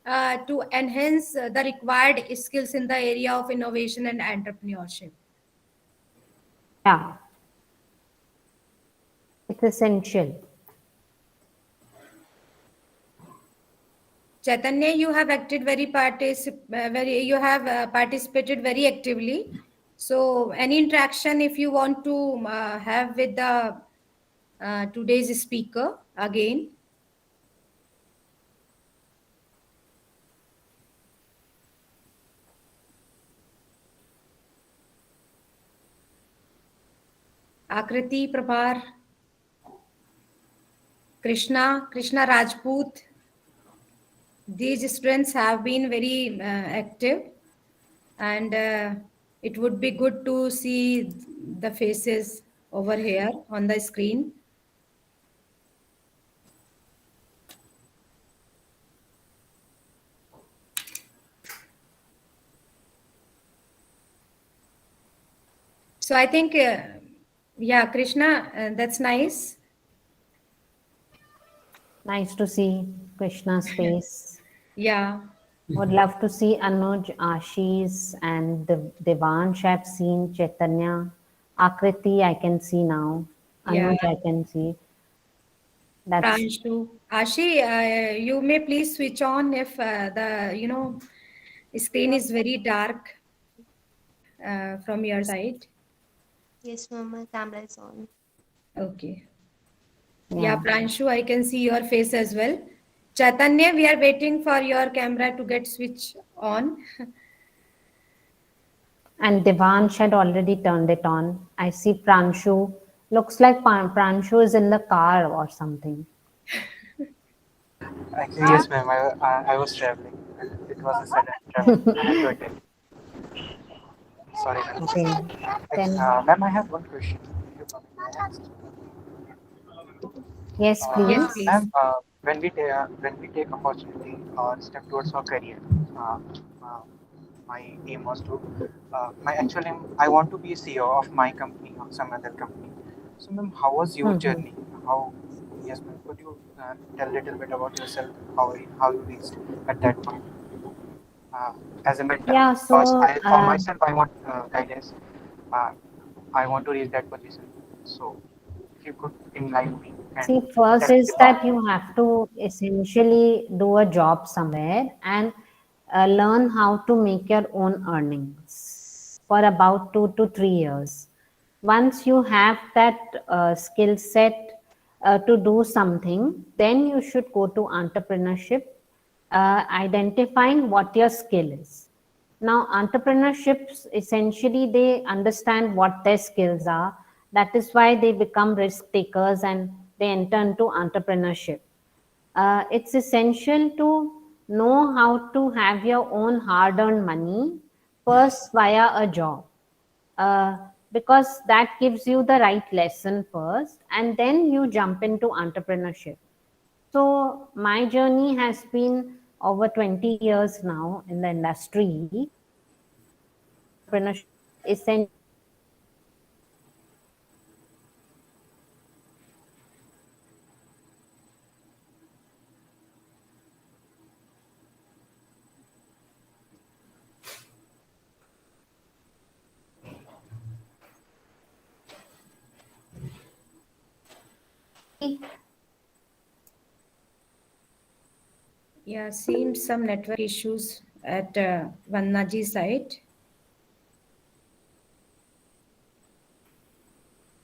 to enhance the required skills in the area of innovation and entrepreneurship. Yeah, it's essential. Chaitanya, you have acted you have participated very actively. So, any interaction if you want to have with the today's speaker again? Akriti Prabhar, Krishna Rajput. These students have been very active, and it would be good to see the faces over here on the screen. So I think, yeah, Krishna, that's nice. Nice to see Krishna's face. Yeah. Would love to see Anuj, Ashish, and Devansh. I've seen Chaitanya. Akriti, I can see now. Yeah. Anuj, I can see. That's Pranshu. Ashi, you may please switch on if the screen is very dark from your side. Yes, ma'am, my camera is on. Okay. yeah. Yeah, Pranshu, I can see your face as well. Chaitanya, we are waiting for your camera to get switched on. And Devansh had already turned it on. I see Pranshu. Looks like Pranshu is in the car or something. Actually, yes, ma'am. I was traveling. It was a sudden travel. I had to attend. Sorry, ma'am. Okay. Then, Ma'am, I have one question. If you permit me to ask. yes, Yes, please. please. Ma'am, when we take opportunity or step towards our career, uh, uh, my aim was to my actual aim. I want to be a CEO of my company or some other company. So, ma'am, how was your Mhm. journey? How? Yes, ma'am. Could you tell a little bit about yourself? How you reached at that point as a mentor? Yeah, Because so for myself, I want guidance. Uh, I want to reach that position. So, if you could enlighten me and see, first tell me is the path. that you have to essentially do a job somewhere and learn how to make your own earnings for about 2 to 3 years. Once you have that skill set to do something, then you should go to entrepreneurship, identifying what your skill is. Now, entrepreneurships essentially they understand what their skills are. That is why they become risk takers and they enter into entrepreneurship. It's essential to know how to have your own hard earned money first via a job, uh, because that gives you the right lesson first and then you jump into entrepreneurship. So, my journey has been over 20 years now in the industry. Entrepreneurship essentially Yeah, seems some network issues at Vannaji side.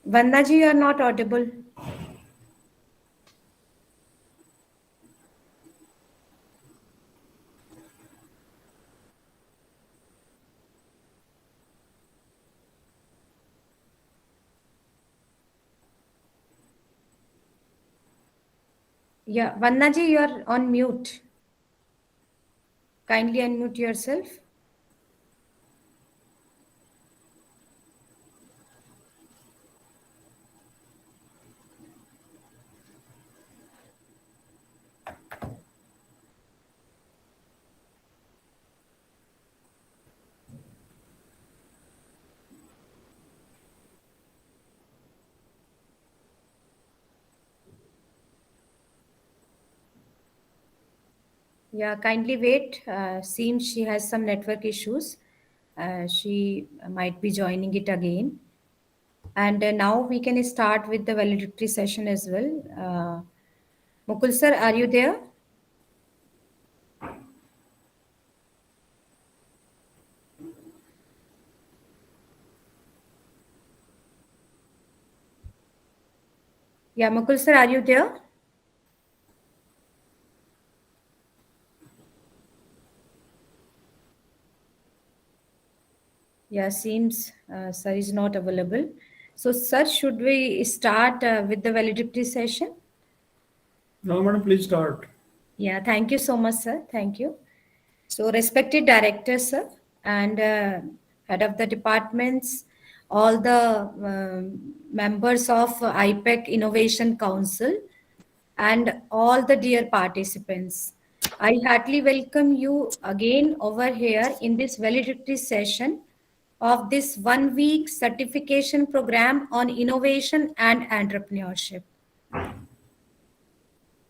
Vannaji, you are not audible. Yeah, Vannaji, you are on mute. Kindly unmute yourself. Yeah, kindly wait. Seems she has some network issues. She might be joining it again. And now we can start with the valedictory session as well. Mukul sir, are you there? Yeah, Mukul sir, are you there? Yeah, seems sir is not available. So, sir, should we start with the valedictory session? Now, madam, please start. Yeah, thank you so much, sir. Thank you. So, respected directors, sir, and head of the departments, all the members of IPEC Innovation Council, and all the dear participants, I heartily welcome you again over here in this valedictory session of this 1 week certification program on innovation and entrepreneurship.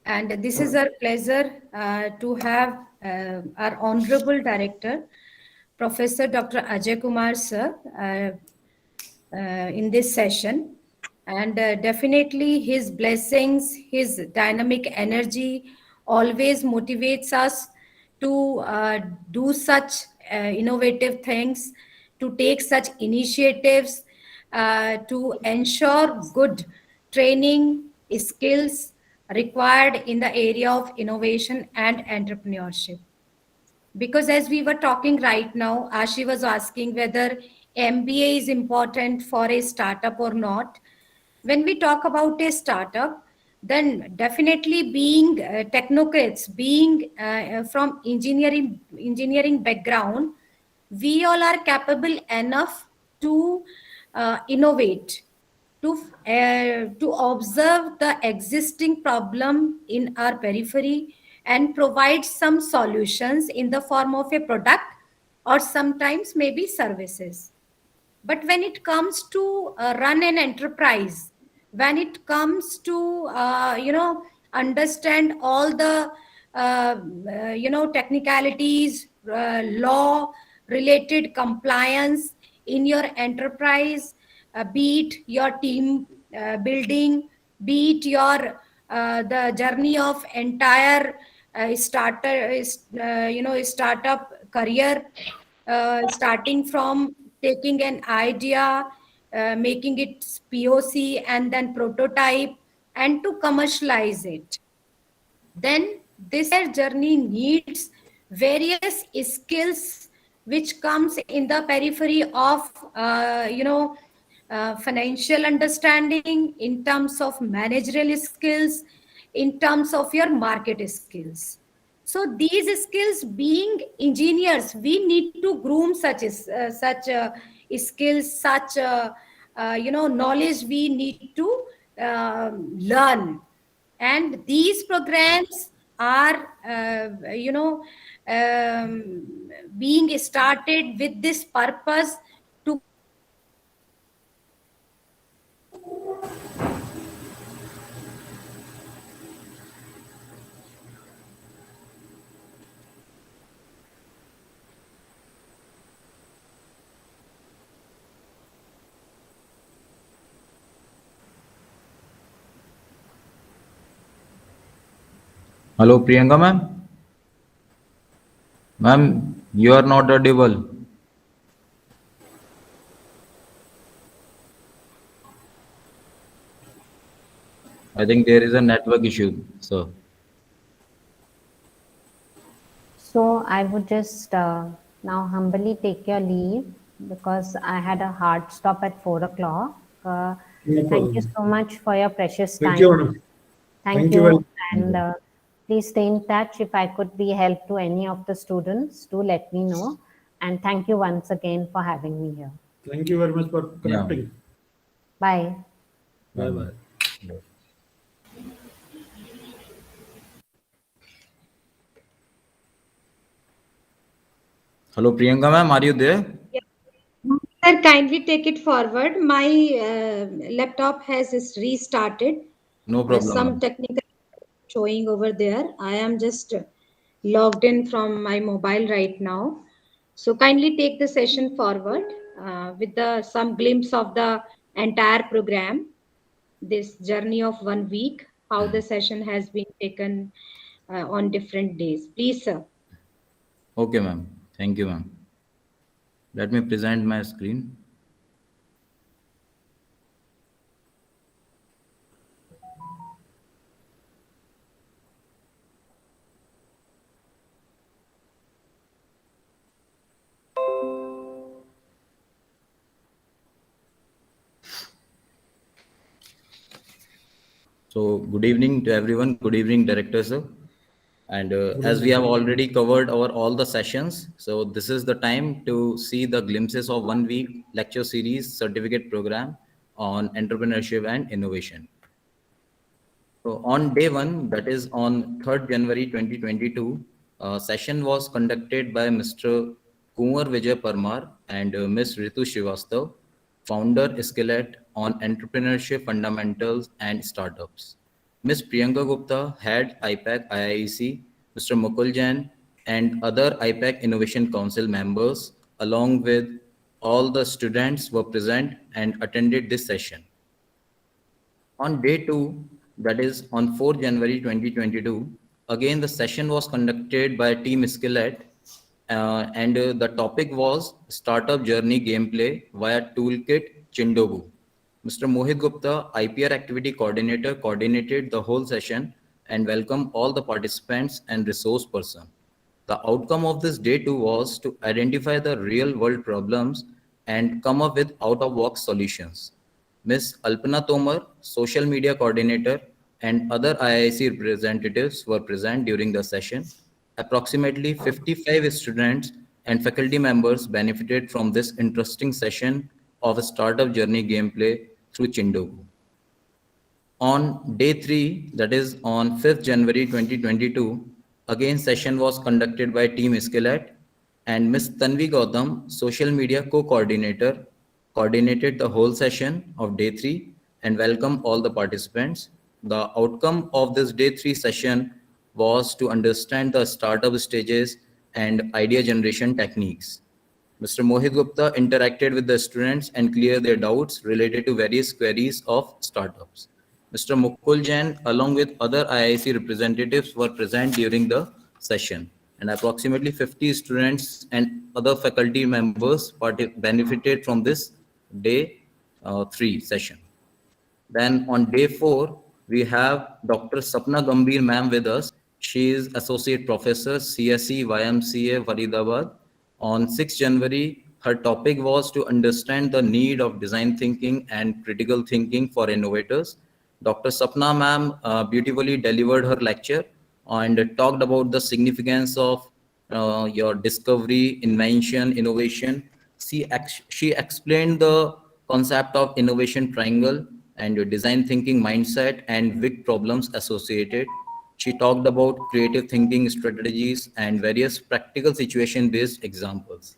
And this is our pleasure to have our Honorable Director, Professor Dr. Ajay Kumar sir, in this session. And definitely his blessings, his dynamic energy always motivates us to do such innovative things, to take such initiatives, to ensure good training skills required in the area of innovation and entrepreneurship. Because as we were talking right now, Ashi was asking whether MBA is important for a startup or not. When we talk about a startup, then definitely being technocrats, being from engineering background, we all are capable enough to innovate, to observe the existing problem in our periphery and provide some solutions in the form of a product or sometimes maybe services. But when it comes to run an enterprise, when it comes to understand all the technicalities, law related compliance in your enterprise, be it your team building, be it your the journey of entire startup career, starting from taking an idea, making it POC and then prototype and to commercialize it. Then this journey needs various skills which comes in the periphery of financial understanding, in terms of managerial skills, in terms of your market skills. So these skills, being engineers, we need to groom such skills, such knowledge we need to learn. And these programs are being started with this purpose to Hello, Priyanka ma'am. Ma'am, you are not audible. I think there is a network issue, sir. So I would just now humbly take your leave because I had a hard stop at 4 o'clock. No Thank you problem. so much for your precious Thank you, time. madam. Thank Thank you you. very much. And please stay in touch. If I could be help to any of the students, do let me know. And thank you once again for having me here. Thank you very much for Yeah. connecting. Bye. Bye bye. Hello, Priyanka ma'am, are you there? Sir, kindly take it forward. My laptop has restarted. No problem, Some ma'am. technical showing over there. I am just logged in from my mobile right now. So kindly take the session forward with the some glimpse of the entire program. This journey of 1 week, how the session has been taken on different days. Please, sir. Okay, ma'am. Thank you, ma'am. Let me present my screen. So, good evening to everyone. Good evening, Director sir. And as we have already covered our all the sessions, so this is the time to see the glimpses of 1 week lecture series certificate program on entrepreneurship and innovation. So on day one, that is on 3rd January 2022, session was conducted by Mr. Kumar Vijay Parmar and Ms. Ritu Srivastav, founder Skillet on entrepreneurship fundamentals and startups. Ms. Priyanka Gupta, head IPAC IIEC, Mr. Mukul Jain, and other IPAC Innovation Council members, along with all the students were present and attended this session. On day two, that is on 4 January 2022, again the session was conducted by Team Skillet, and the topic was Startup Journey Gameplay via Toolkit Chindobu. Mr. Mohit Gupta, IPR Activity Coordinator, coordinated the whole session and welcomed all the participants and resource person. The outcome of this day two was to identify the real world problems and come up with out of box solutions. Ms. Alpana Tomar, social media coordinator, and other IIC representatives were present during the session. Approximately 55 students and faculty members benefited from this interesting session of a startup journey gameplay through Chindogu. On day 3, that is on 5th January 2022, again session was conducted by Team Skillet, and Ms. Tanvi Gautam, social media co-coordinator, coordinated the whole session of day 3 and welcome all the participants. The outcome of this day 3 session was to understand the startup stages and idea generation techniques. Mr. Mohit Gupta interacted with the students and cleared their doubts related to various queries of startups. Mr. Mukul Jain, along with other IIC representatives, were present during the session, and approximately 50 students and other faculty members benefited from this day 3 session. Then on day 4, we have Dr. Sapna Gambhir ma'am with us. She is Associate Professor, CSE, YMCA, Faridabad. On 6 January, her topic was to understand the need of design thinking and critical thinking for innovators. Dr. Sapna ma'am beautifully delivered her lecture and talked about the significance of your discovery, invention, innovation. She explained the concept of innovation triangle and your design thinking mindset and big problems associated. She talked about creative thinking strategies and various practical situation based examples.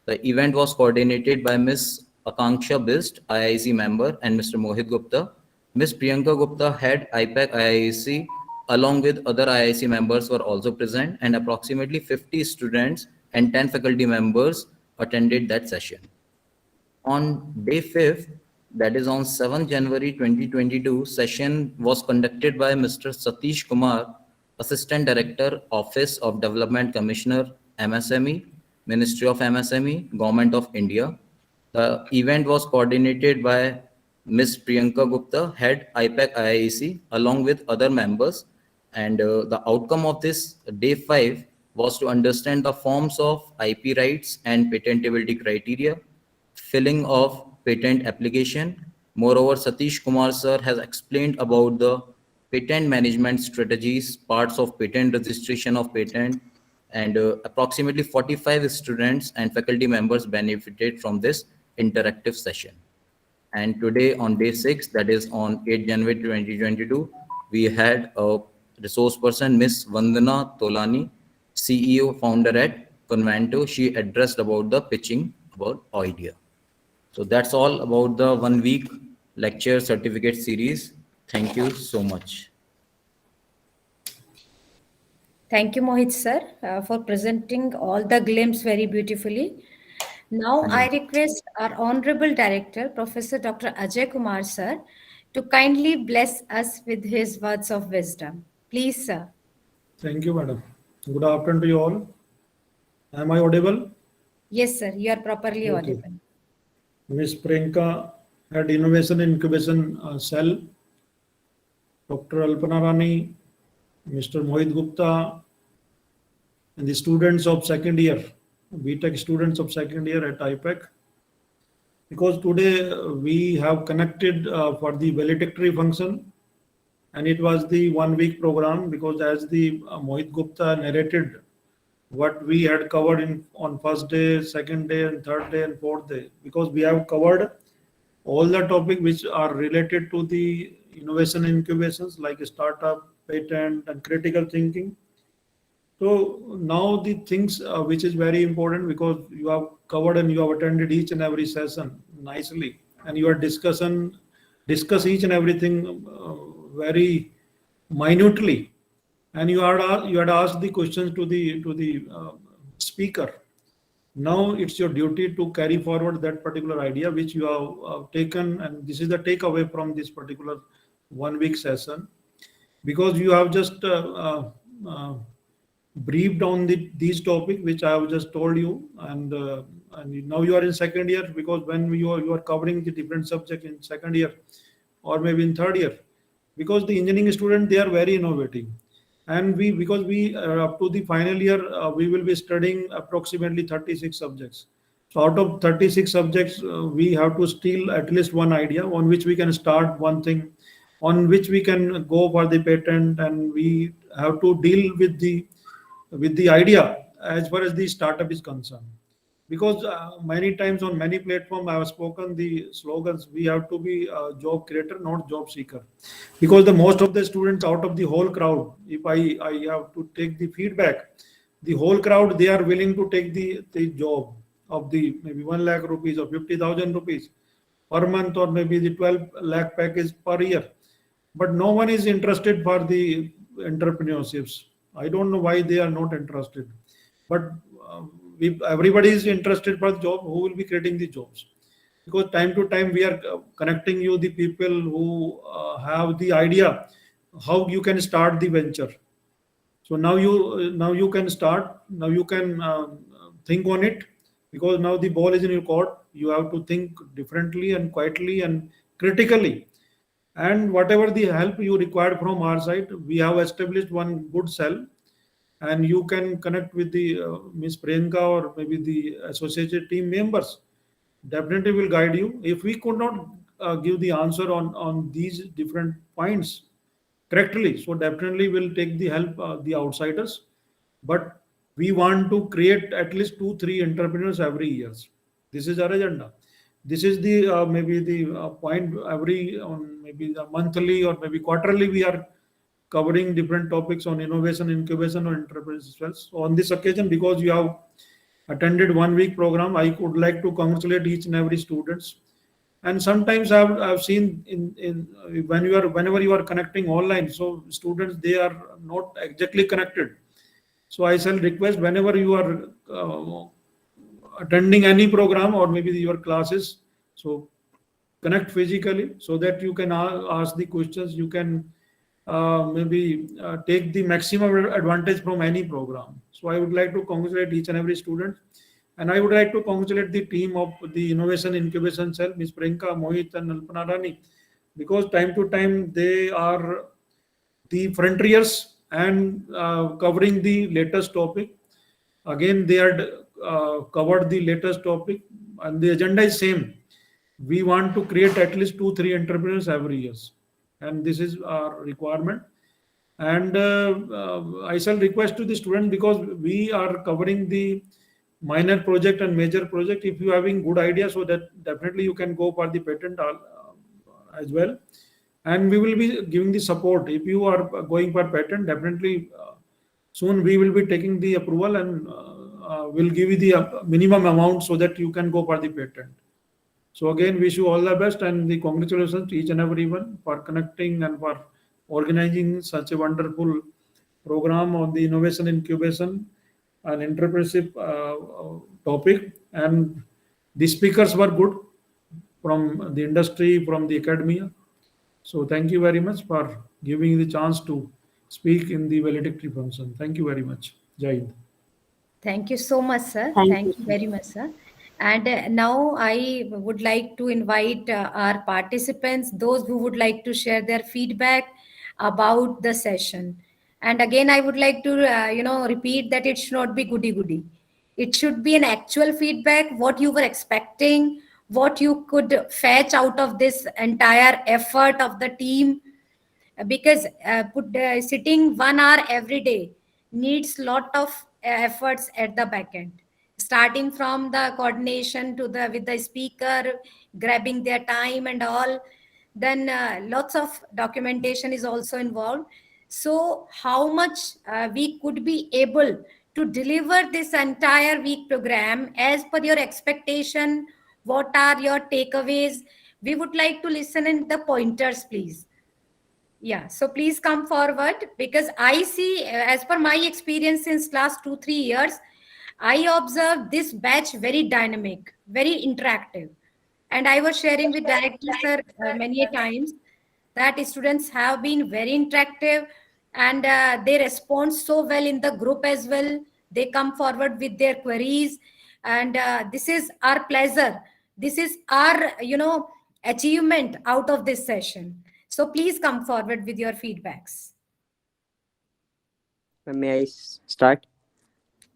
The event was coordinated by Ms. Akanksha Bist, IIC member, and Mr. Mohit Gupta. Ms. Priyanka Gupta, head IPAC IIC, along with other IIC members were also present, and approximately 50 students and 10 faculty members attended that session. On day 5th, that is on 7th January 2022, session was conducted by Mr. Satish Kumar, Assistant Director, Office of Development Commissioner, MSME, Ministry of MSME, Government of India. The event was coordinated by Ms. Priyanka Gupta, Head IPAC IIC, along with other members. And the outcome of this day 5 was to understand the forms of IP rights and patentability criteria, filling of patent application. Moreover, Satish Kumar sir has explained about the patent management strategies, parts of patent registration of patent, and approximately 45 students and faculty members benefited from this interactive session. And today on day 6, that is on 8 January 2022, we had a resource person, Miss Vandana Tolani, CEO, founder at Convanto. She addressed about the pitching about idea. So that's all about the 1 week lecture certificate series. Thank you so much. Thank you, Mohit sir, for presenting all the glimpse very beautifully. Now I request our Honorable Director, Professor Dr. Ajay Kumar sir, to kindly bless us with his words of wisdom. Please, sir. Thank you, madam. Good afternoon to you all. Am I audible? Yes, sir, you are properly Okay. audible. Ms. Priyanka had Innovation Incubation Cell. Dr. Alpana Rani, Mr. Mohit Gupta, and the students of second year, BTech students of second year at IPAC. Because today we have connected for the valedictory function, and it was the 1 week program, because as the Mohit Gupta narrated what we had covered on first day, second day, and third day, and fourth day, because we have covered all the topics which are related to the innovation incubations like startup, patent, and critical thinking. So now the things which is very important, because you have covered and you have attended each and every session nicely, and you are discuss each and everything very minutely, and you had asked the questions to the speaker. Now it's your duty to carry forward that particular idea which you have taken, and this is the takeaway from this particular 1 week session, because you have just briefed on these topics which I have just told you, and now you are in second year, because when you are covering the different subjects in second year or maybe in third year, because the engineering student, they are very innovative, and because we up to the final year we will be studying approximately 36 subjects. So out of 36 subjects we have to steal at least one idea on which we can start one thing, on which we can go for the patent, and we have to deal with the idea as far as the startup is concerned. because many times on many platforms I have spoken the slogans, we have to be a job creator, not job seeker, because the most of the students out of the whole crowd, if I have to take the feedback, the whole crowd, they are willing to take the job of the maybe 1 lakh rupees or 50,000 rupees per month, or maybe the 12 lakh package per year, but no one is interested for the entrepreneurships. I don't know why they are not interested, but if everybody is interested for the job, who will be creating the jobs? Because time to time we are connecting you the people who have the idea how you can start the venture. So now you can start, now you can think on it, because now the ball is in your court. You have to think differently and quietly and critically, and whatever the help you require from our side, we have established one good cell, and you can connect with the Miss Priyanka or maybe the associated team members. Definitely will guide you. If we could not give the answer on these different points correctly, so definitely we'll take the help the outsiders. But we want to create at least 2 3 entrepreneurs every year. This is our agenda. This is the maybe the point every on maybe the monthly or maybe quarterly we are covering different topics on innovation, incubation, or entrepreneurship. So on this occasion, because you have attended 1 week program, I would like to congratulate each and every students. And sometimes I've seen in whenever you are connecting online, so students, they are not exactly connected. So I shall request, whenever you are attending any program or maybe your classes, so connect physically so that you can ask the questions. You can maybe take the maximum advantage from any program. So I would like to congratulate each and every student, and I would like to congratulate the team of the Innovation Incubation Cell, Ms. Priyanka, Mohit, and Alpana Rani, because time to time they are the frontiers and covering the latest topic. Again, they are covered the latest topic, and the agenda is same. We want to create at least 2 3 entrepreneurs every year, and this is our requirement. And I shall request to the student, because we are covering the minor project and major project. If you having good idea, so that definitely you can go for the patent as well, and we will be giving the support. If you are going for patent, definitely soon we will be taking the approval, and will give you the minimum amount so that you can go for the patent. So again, wish you all the best, and the congratulations to each and everyone for connecting and for organizing such a wonderful program on the innovation, incubation, and entrepreneurship topic. And the speakers were good from the industry, from the academia. So thank you very much for giving the chance to speak in the valedictory function. Thank you very much. Jai Hind. Thank you so much, sir. Thank Thank you very much, sir. And now I would like to invite our participants, those who would like to share their feedback about the session. And again, I would like to, repeat that it should not be goody goody. It should be an actual feedback, what you were expecting, what you could fetch out of this entire effort of the team, because sitting 1 hour every day needs lot of efforts at the back end, starting from the coordination to the with the speaker, grabbing their time and all. Then lots of documentation is also involved. So how much we could be able to deliver this entire week program as per your expectation? What are your takeaways? We would like to listen in the pointers, please. Yeah, so please come forward, because I see, as per my experience since last 2 3 years, I observed this batch very dynamic, very interactive. And I was sharing with director sir many a times that students have been very interactive, and they respond so well in the group as well. They come forward with their queries, and this is our pleasure. This is our, achievement out of this session. So please come forward with your feedbacks. May I start?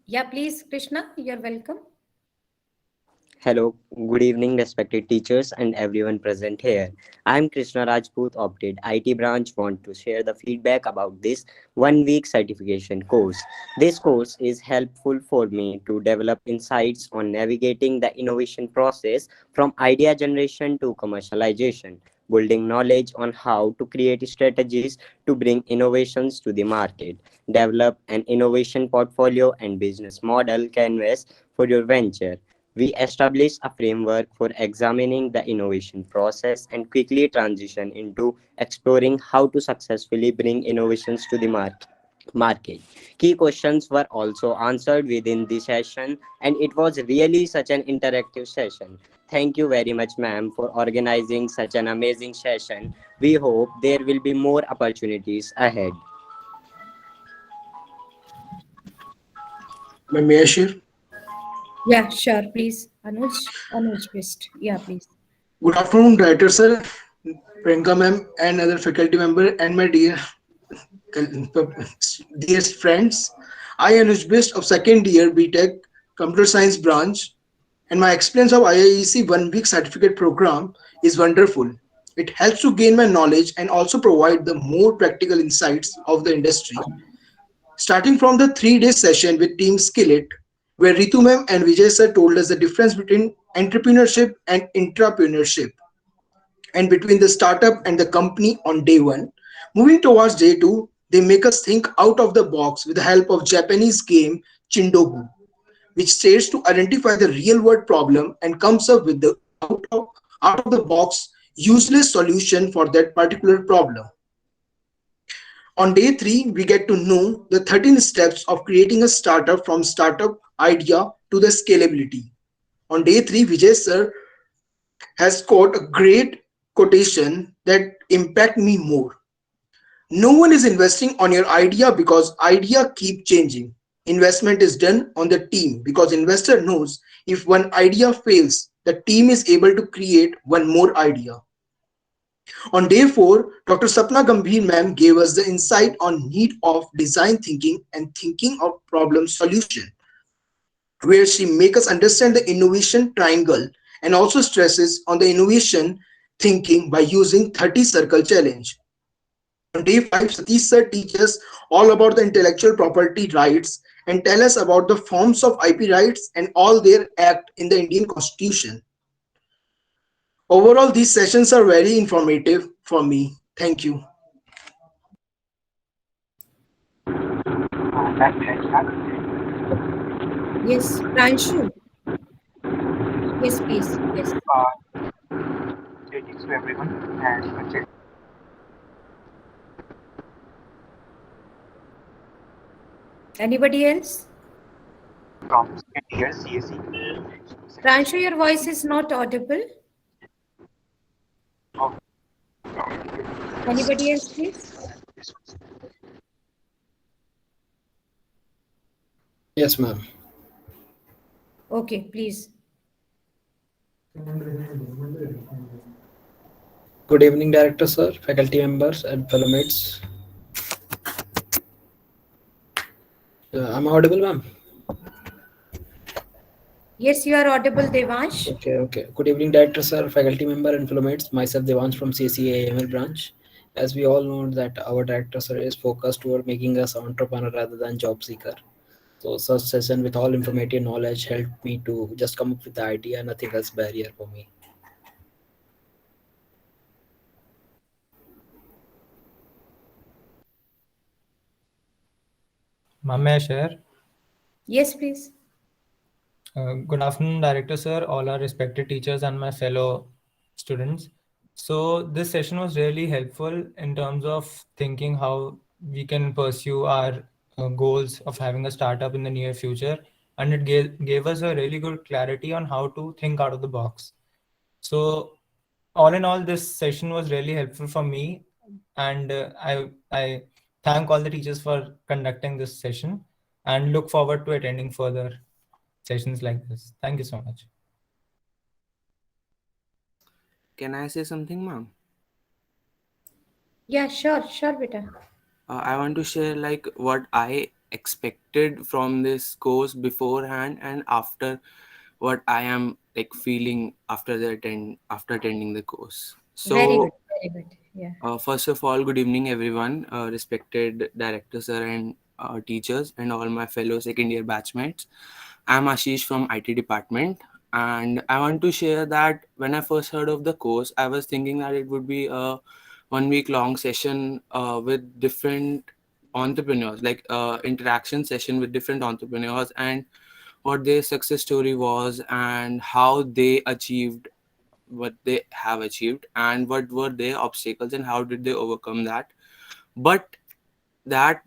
Yeah, please, Krishna, you're welcome. Hello, good evening, respected teachers and everyone present here. I am Krishna Rajput, Opted IT branch. Want to share the feedback about this 1 week certification course. This course is helpful for me to develop insights on navigating the innovation process from idea generation to commercialization, building knowledge on how to create strategies to bring innovations to the market, develop an innovation portfolio and business model canvas for your venture. We establish a framework for examining the innovation process and quickly transition into exploring how to successfully bring innovations to the market. Key questions were also answered within the session, and it was really such an interactive session. Thank you very much, ma'am, for organizing such an amazing session. We hope there will be more opportunities ahead. May I share? Yeah, sure, please. Anuj best. Yeah, please. Good afternoon, Director Sir, Priyanka ma'am, and other faculty member, and my dear friends. I am Anuj Best of second year BTech Computer Science branch, and my experience of IIEC 1 week certificate program is wonderful. It helps to gain my knowledge and also provide the more practical insights of the industry. Starting from the 3 day session with Team Skillet, where Ritu ma'am and Vijay sir told us the difference between entrepreneurship and intrapreneurship, and between the startup and the company on day one. Moving towards day two, they make us think out of the box with the help of Japanese game Chindogu, which states to identify the real world problem and comes up with the out of the box useless solution for that particular problem. On day three, we get to know the 13 steps of creating a startup from startup idea to the scalability. On day three, Vijay sir has quote a great quotation that impact me more. No one is investing on your idea because idea keep changing. Investment is done on the team because investor knows if one idea fails, the team is able to create one more idea. On day 4, Dr. Sapna Gambhir ma'am gave us the insight on need of design thinking and thinking of problem solution, where she make us understand the innovation triangle and also stresses on the innovation thinking by using 30 circle challenge. On day 5, Satish sir teaches all about the intellectual property rights and tell us about the forms of IP rights and all their act in the Indian Constitution. Overall, these sessions are very informative for me. Thank you. May I start? Yes, Pranshu. Yes, please. Yes. Greetings to everyone and Anybody else? from second year CSE. Pranshu, your voice is not audible. Oh, Anybody else, please? Yes, ma'am. Okay, please. Good evening, Director Sir, faculty members, and fellow mates. I'm audible, ma'am. Yes, you are audible, Devansh. Okay. Good evening, Director Sir, faculty member, and fellow mates. Myself, Devansh from CSE AML branch. As we all know that our Director Sir is focused toward making us entrepreneur rather than job seeker. So such session with all informative knowledge helped me to just come up with the idea, nothing else barrier for me. Ma'am, may I share? Yes, please. Good afternoon, Director Sir, all our respected teachers and my fellow students. So this session was really helpful in terms of thinking how we can pursue our goals of having a startup in the near future. And it gave us a really good clarity on how to think out of the box. So all in all, this session was really helpful for me. And I thank all the teachers for conducting this session and look forward to attending further sessions like this. Thank you so much. Can I say something, ma'am? Yeah, sure, beta. I want to share like what I expected from this course beforehand and after what I am like feeling after attending the course. Very So good. Very good. Yeah. first of all, good evening, everyone, respected director sir and teachers, and all my fellow second year batchmates. I'm Ashish from IT department, and I want to share that when I first heard of the course, I was thinking that it would be a 1 week long session with different entrepreneurs, like interaction session with different entrepreneurs, and what their success story was, and how they achieved what they have achieved, and what were their obstacles and how did they overcome that. But that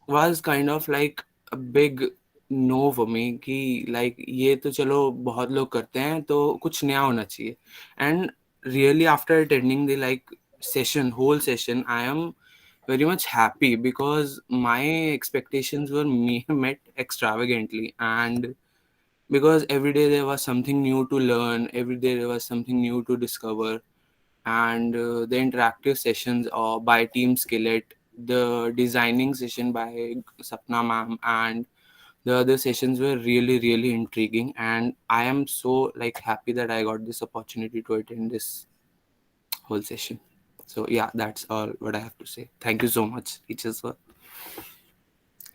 was kind of like a big no for me कि like ये तो चलो बहुत लोग करते हैं तो कुछ नया होना चाहिए. And really after attending the like session, whole session, I am very much happy because my expectations were met extravagantly, and because every day there was something new to learn, every day there was something new to discover. And the interactive sessions by Team Skillet, the designing session by Sapna ma'am, and the other sessions were really really intriguing, and I am so like happy that I got this opportunity to attend this whole session. So yeah, that's all what I have to say. Thank you so much, teachers, for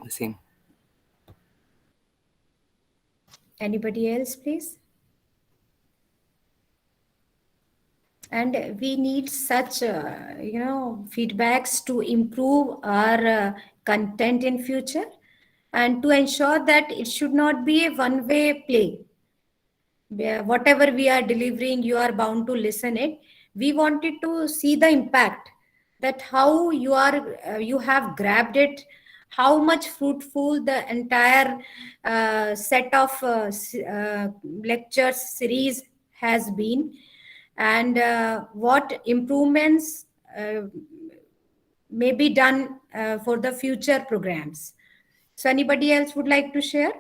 the same. Anybody else, please? And we need such feedbacks to improve our content in future, and to ensure that it should not be a one-way play where whatever we are delivering you are bound to listen it. We wanted to see the impact, that how you have grabbed it, how much fruitful the entire set of lectures series has been, and what improvements may be done for the future programs. So anybody else would like to share?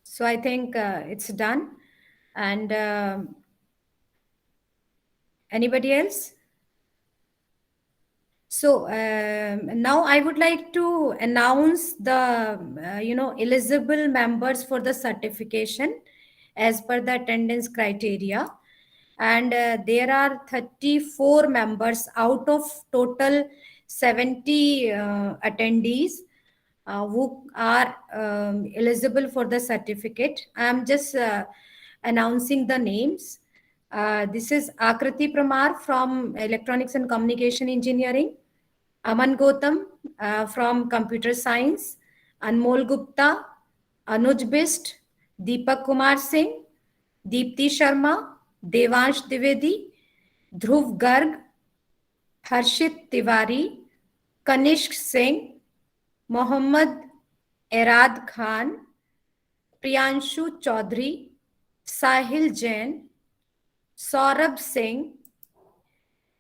So I think it's done. And anybody else? So now I would like to announce the eligible members for the certification as per the attendance criteria. And there are 34 members out of total 70 attendees who are eligible for the certificate. I am just announcing the names. This is Akriti Pramar from Electronics and Communication Engineering, Aman Gautam from Computer Science, Anmol Gupta, Anuj Bist, Deepak Kumar Singh, Deepti Sharma, Devansh Divedi, Dhruv Garg, Harshit Tiwari, Kanishk Singh, Mohammad Erad Khan, Priyanshu Chaudhary, Sahil Jain, Saurabh Singh,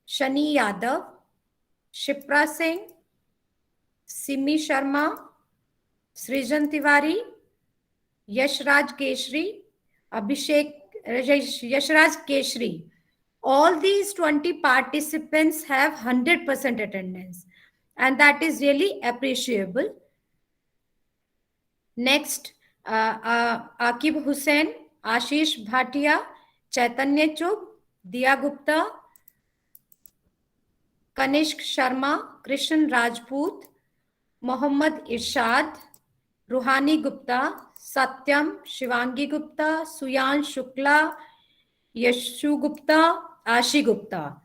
Shani Yadav, Shipra Singh, Simi Sharma, Srijan Tiwari, Yashraj Keshri, Abhishek Yashraj Keshri. All these 20 participants have 100% attendance, and that is really appreciable. Next, Akib Hussain, Ashish Bhatia, Chaitanya Chub, Diya Gupta, Kanishk Sharma, Krishan Rajput, Mohammad Irshad, Ruhani Gupta, Satyam, Shivangi Gupta, Suyan Shukla, Yashu Gupta, Ashi Gupta.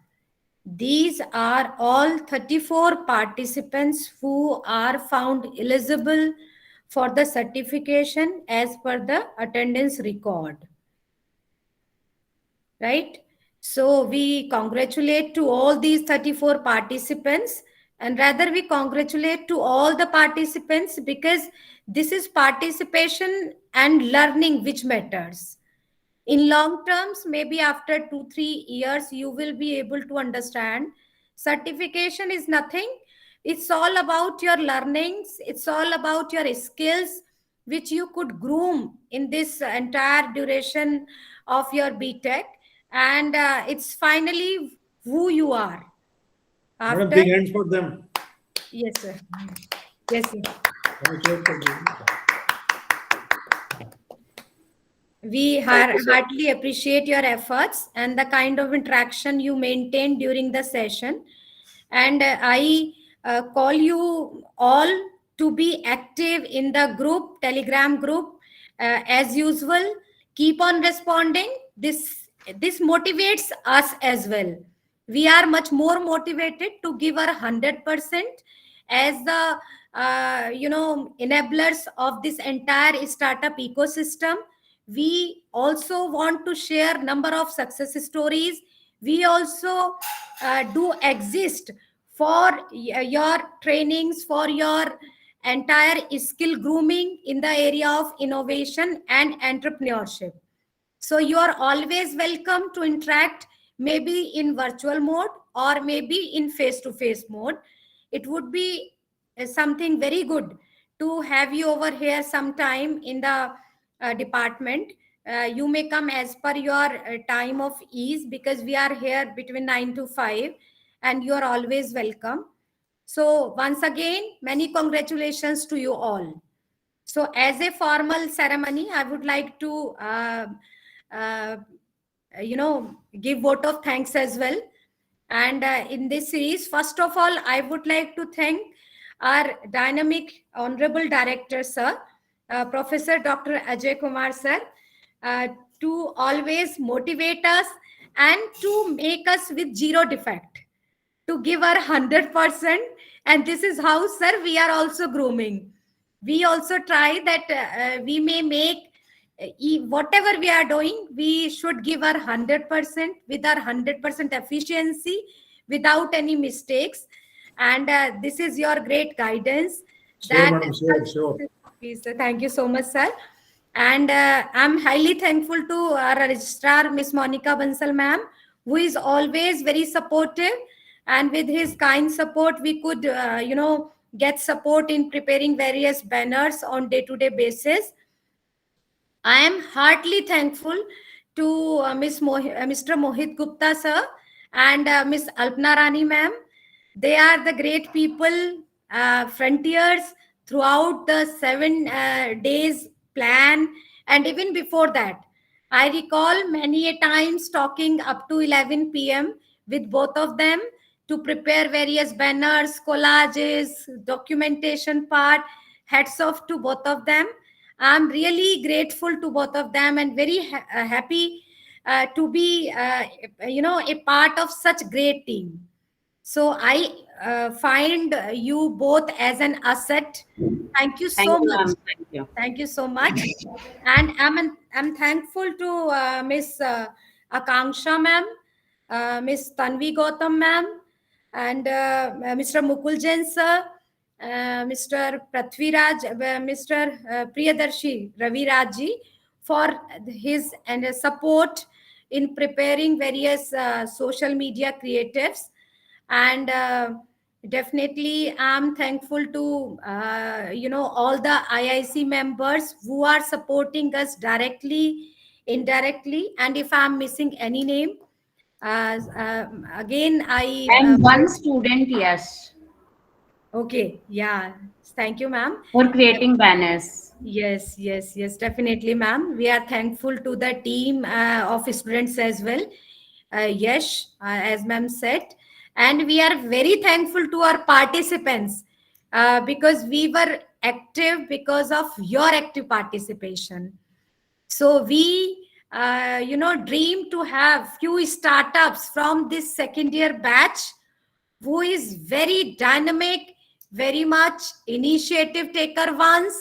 These are all 34 participants who are found eligible for the certification as per the attendance record. Right? So we congratulate to all these 34 participants, and rather we congratulate to all the participants, because this is participation and learning which matters. In long terms, maybe after 2-3 years, you will be able to understand certification is nothing. It's all about your learnings. It's all about your skills, which you could groom in this entire duration of your BTech. And it's finally who you are. Madam, After, big hands for them. yes, sir. Yes, sir. We heartily appreciate your efforts and the kind of interaction you maintain during the session. And I call you all to be active in the group, Telegram group, as usual. Keep on responding. This motivates us as well. We are much more motivated to give our 100% as the enablers of this entire startup ecosystem. We also want to share number of success stories. We also do exist for your trainings, for your entire skill grooming in the area of innovation and entrepreneurship. So you are always welcome to interact, maybe in virtual mode or maybe in face-to-face mode. It would be something very good to have you over here sometime in the department. You may come as per your time of ease, because we are here between 9 to 5 and you are always welcome. So once again, many congratulations to you all. So as a formal ceremony, I would like to uh, give vote of thanks as well. And in this series, first of all, I would like to thank our dynamic honorable director, sir, Professor Dr. Ajay Kumar, sir, uh, to always motivate us and to make us with zero defect, to give our 100%. And this is how, sir, we are also grooming. We also try that we may make whatever we are doing, we should give our 100% with our 100% efficiency, without any mistakes. And this is your great guidance. Sure, madam, sure. Please, sir. Thank you so much, sir. And I'm highly thankful to our registrar, Miss Monica Bansal ma'am, who is always very supportive. And with his kind support, we could, get support in preparing various banners on day-to-day basis. I am heartily thankful to Mr. Mohit Gupta sir and Miss Alpna Rani ma'am. They are the great people, frontiers throughout the 7 days plan, and even before that. I recall many a times talking up to 11 p.m. with both of them to prepare various banners, collages, documentation part. Hats off to both of them. I'm really grateful to both of them and very happy to be, a part of such great team. So I find you both as an asset. Thank you Thank so you, much. ma'am. Thank you. Thank you so much. And I'm thankful to Miss Akanksha ma'am, Miss Tanvi Gautam ma'am, and Mr. Mukul Jain sir, Mr. Prithviraj, Mr. Priyadarshi Ravi Rajji, for his and support in preparing various social media creatives. And definitely I'm thankful to all the IIC members who are supporting us directly, indirectly. And if I'm missing any name, again I And one student, yes, okay, yeah, thank you ma'am. for creating banners. Yes, definitely, ma'am. We are thankful to the team of students as well. Yes, as ma'am said. And we are very thankful to our participants because we were active because of your active participation. So we, dream to have few startups from this second year batch who is very dynamic, very much initiative taker ones,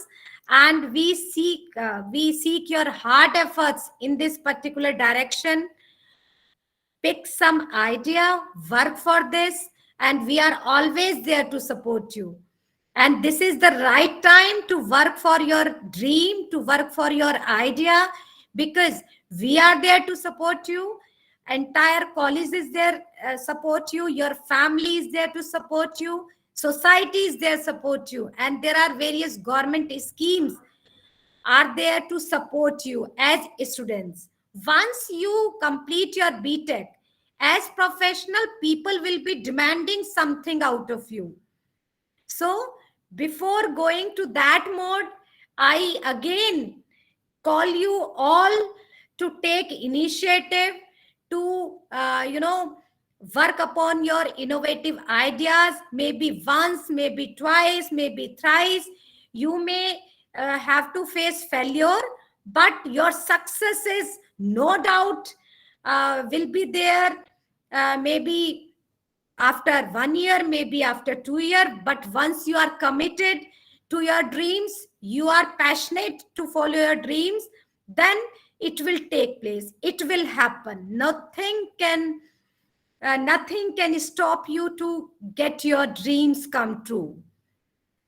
and we seek your hard efforts in this particular direction. Pick some idea, work for this, and we are always there to support you. And this is the right time to work for your dream, to work for your idea, because we are there to support you. Entire college is there support you. Your family is there to support you. Society is there support you, and there are various government schemes are there to support you as students. Once you complete your BTech, as professional, people will be demanding something out of you. So Before going to that mode, I again call you all to take initiative to work upon your innovative ideas, maybe once, maybe twice, maybe thrice. You may have to face failure, but your success is no doubt will be there, maybe after 1 year, maybe after 2 years. But once you are committed to your dreams, you are passionate to follow your dreams, then it will take place, it will happen. Nothing can stop you to get your dreams come true.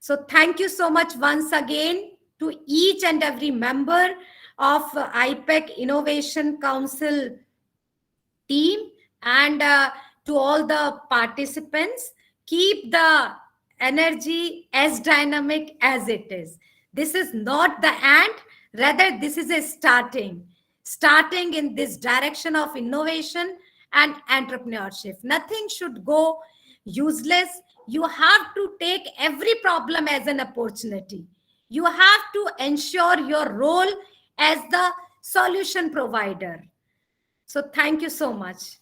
So thank you so much once again to each and every member of IPEC Innovation Council team, and to all the participants. Keep the energy as dynamic as it is. This is not the end, rather this is a starting in this direction of innovation and entrepreneurship. Nothing should go useless. You have to take every problem as an opportunity. You have to ensure your role as the solution provider. So thank you so much.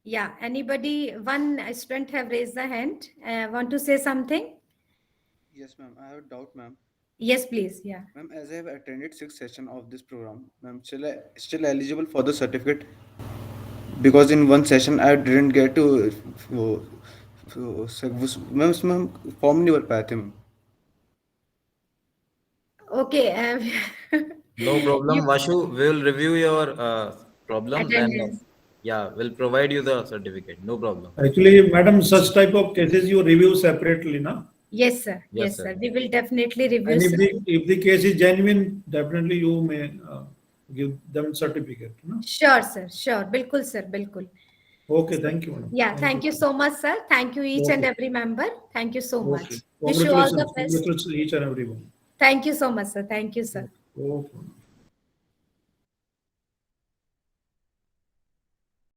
Yeah, anybody, one student have raised the hand, want to say something? Yes, ma'am. I have a doubt, ma'am. Yes, please. Yeah. Ma'am, as I have attended 6 sessions of this program, ma'am, still eligible for the certificate? Because in one session I didn't get to ma'am उसमें हम form नहीं भर पाए थे ma'am. Okay. No problem, Vashu. We will review your problem. Then, Attendance. yeah, we'll provide you the certificate. No problem. Actually, madam, such type of cases you review separately, na? Yes, sir. Yes, Yes, sir. We will definitely review. And sir. if the case is genuine, definitely you may give them certificate. No? Sure, sir. Sure. Bilkul, sir. Bilkul. Okay, thank you, madam. Yeah, thank you so much, sir. Thank you each and Okay. every member. Thank you so much. Okay. Wish you all the Congratulations. best. Congratulations each and everyone. Thank you so much, sir. Thank you, sir. Okay.